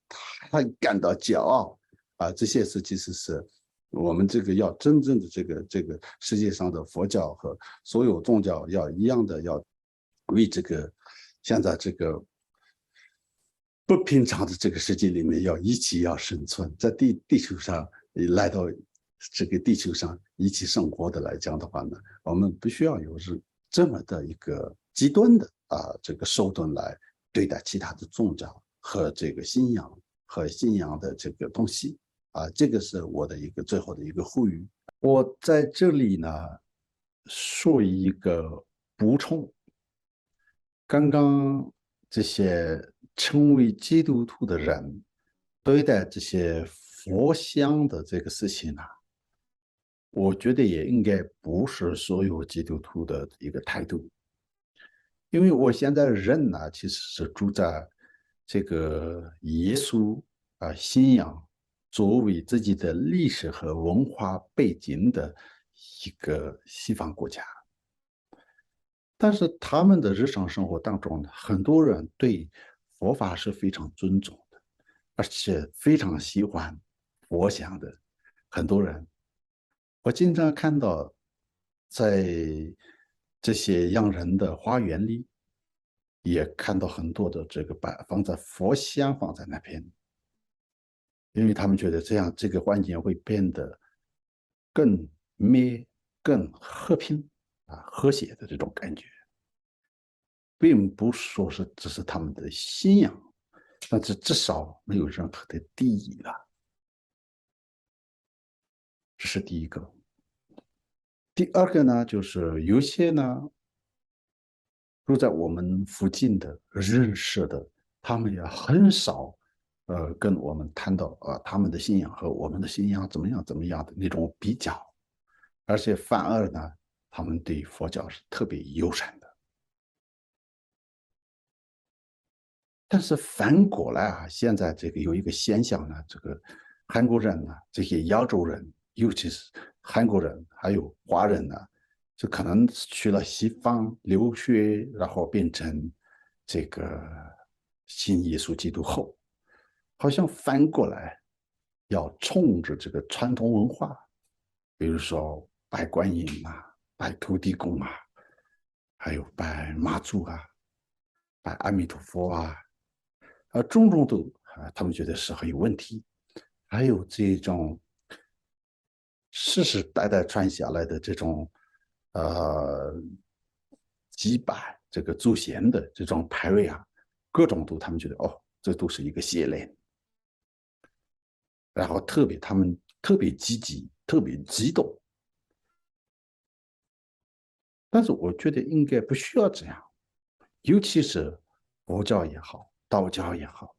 他感到骄傲啊！这些是其实是我们这个要真正的这个世界上的佛教和所有宗教要一样的，要为这个现在这个不平常的这个世界里面要一起要生存，在地球上来到这个地球上一起生活的来讲的话呢，我们不需要有这么的一个极端的这个手段来对待其他的宗教和这个信仰的这个东西这个是我的一个最后的一个呼吁。我在这里呢说一个补充，刚刚这些成为基督徒的人对待这些佛像的这个事情呢，我觉得也应该不是所有基督徒的一个态度。因为我现在人呢，其实是住在这个耶稣信仰作为自己的历史和文化背景的一个西方国家，但是他们的日常生活当中呢，很多人对佛法是非常尊重的，而且非常喜欢佛像的很多人。我经常看到在这些洋人的花园里，也看到很多的这个放在佛像放在那边，因为他们觉得这样这个环境会变得更美、更和平和谐的这种感觉，并不说是这是他们的信仰，但是至少没有任何的敌意了。这是第一个。第二个呢，就是有些呢住在我们附近的认识的，他们也很少跟我们谈到他们的信仰和我们的信仰怎么样的那种比较，而且反而呢，他们对佛教是特别友善的。但是反过来现在这个有一个现象呢，这个韩国人呢，这些亚洲人，尤其是韩国人还有华人呢，就可能去了西方留学，然后变成这个信耶稣基督后，好像反过来要冲着这个传统文化，比如说拜观音拜土地公还有拜妈祖拜阿弥陀佛种种都他们觉得是很有问题。还有这种世世代代传下来的这种祭拜这个祖先的这种牌位各种都他们觉得这都是一个邪念，然后他们特别积极，特别激动。但是我觉得应该不需要这样，尤其是佛教也好，道教也好，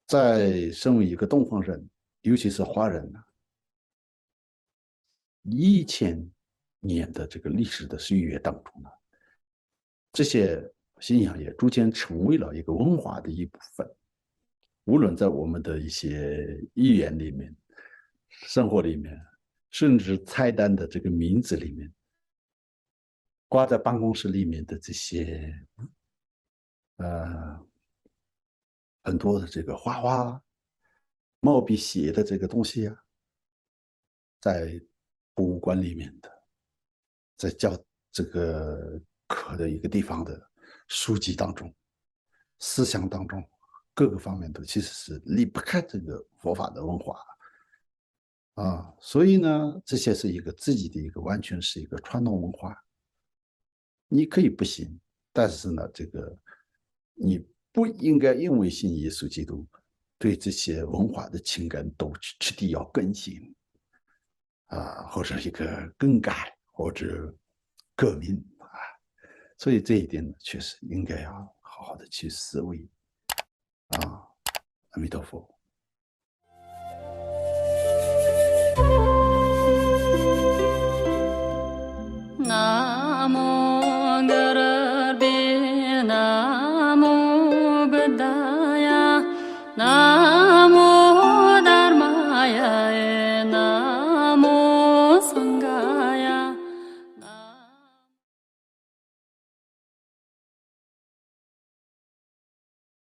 在身为一个东方人，尤其是华人1000年的这个历史的岁月当中这些信仰也逐渐成为了一个文化的一部分。无论在我们的一些语言里面、生活里面，甚至菜单的这个名字里面，挂在办公室里面的这些很多的这个花毛笔写的这个东西在博物馆里面的，在教这个课的一个地方的书籍当中、思想当中，各个方面都其实是离不开这个佛法的文化所以呢，这些是一个自己的一个完全是一个传统文化。你可以不信，但是呢，这个你不应该因为信耶稣基督对这些文化的情感都彻底要更新或者一个更改或者革命所以这一点呢，确实应该要好好的去思维阿弥陀佛。Namo Garbe Namo Buddhaya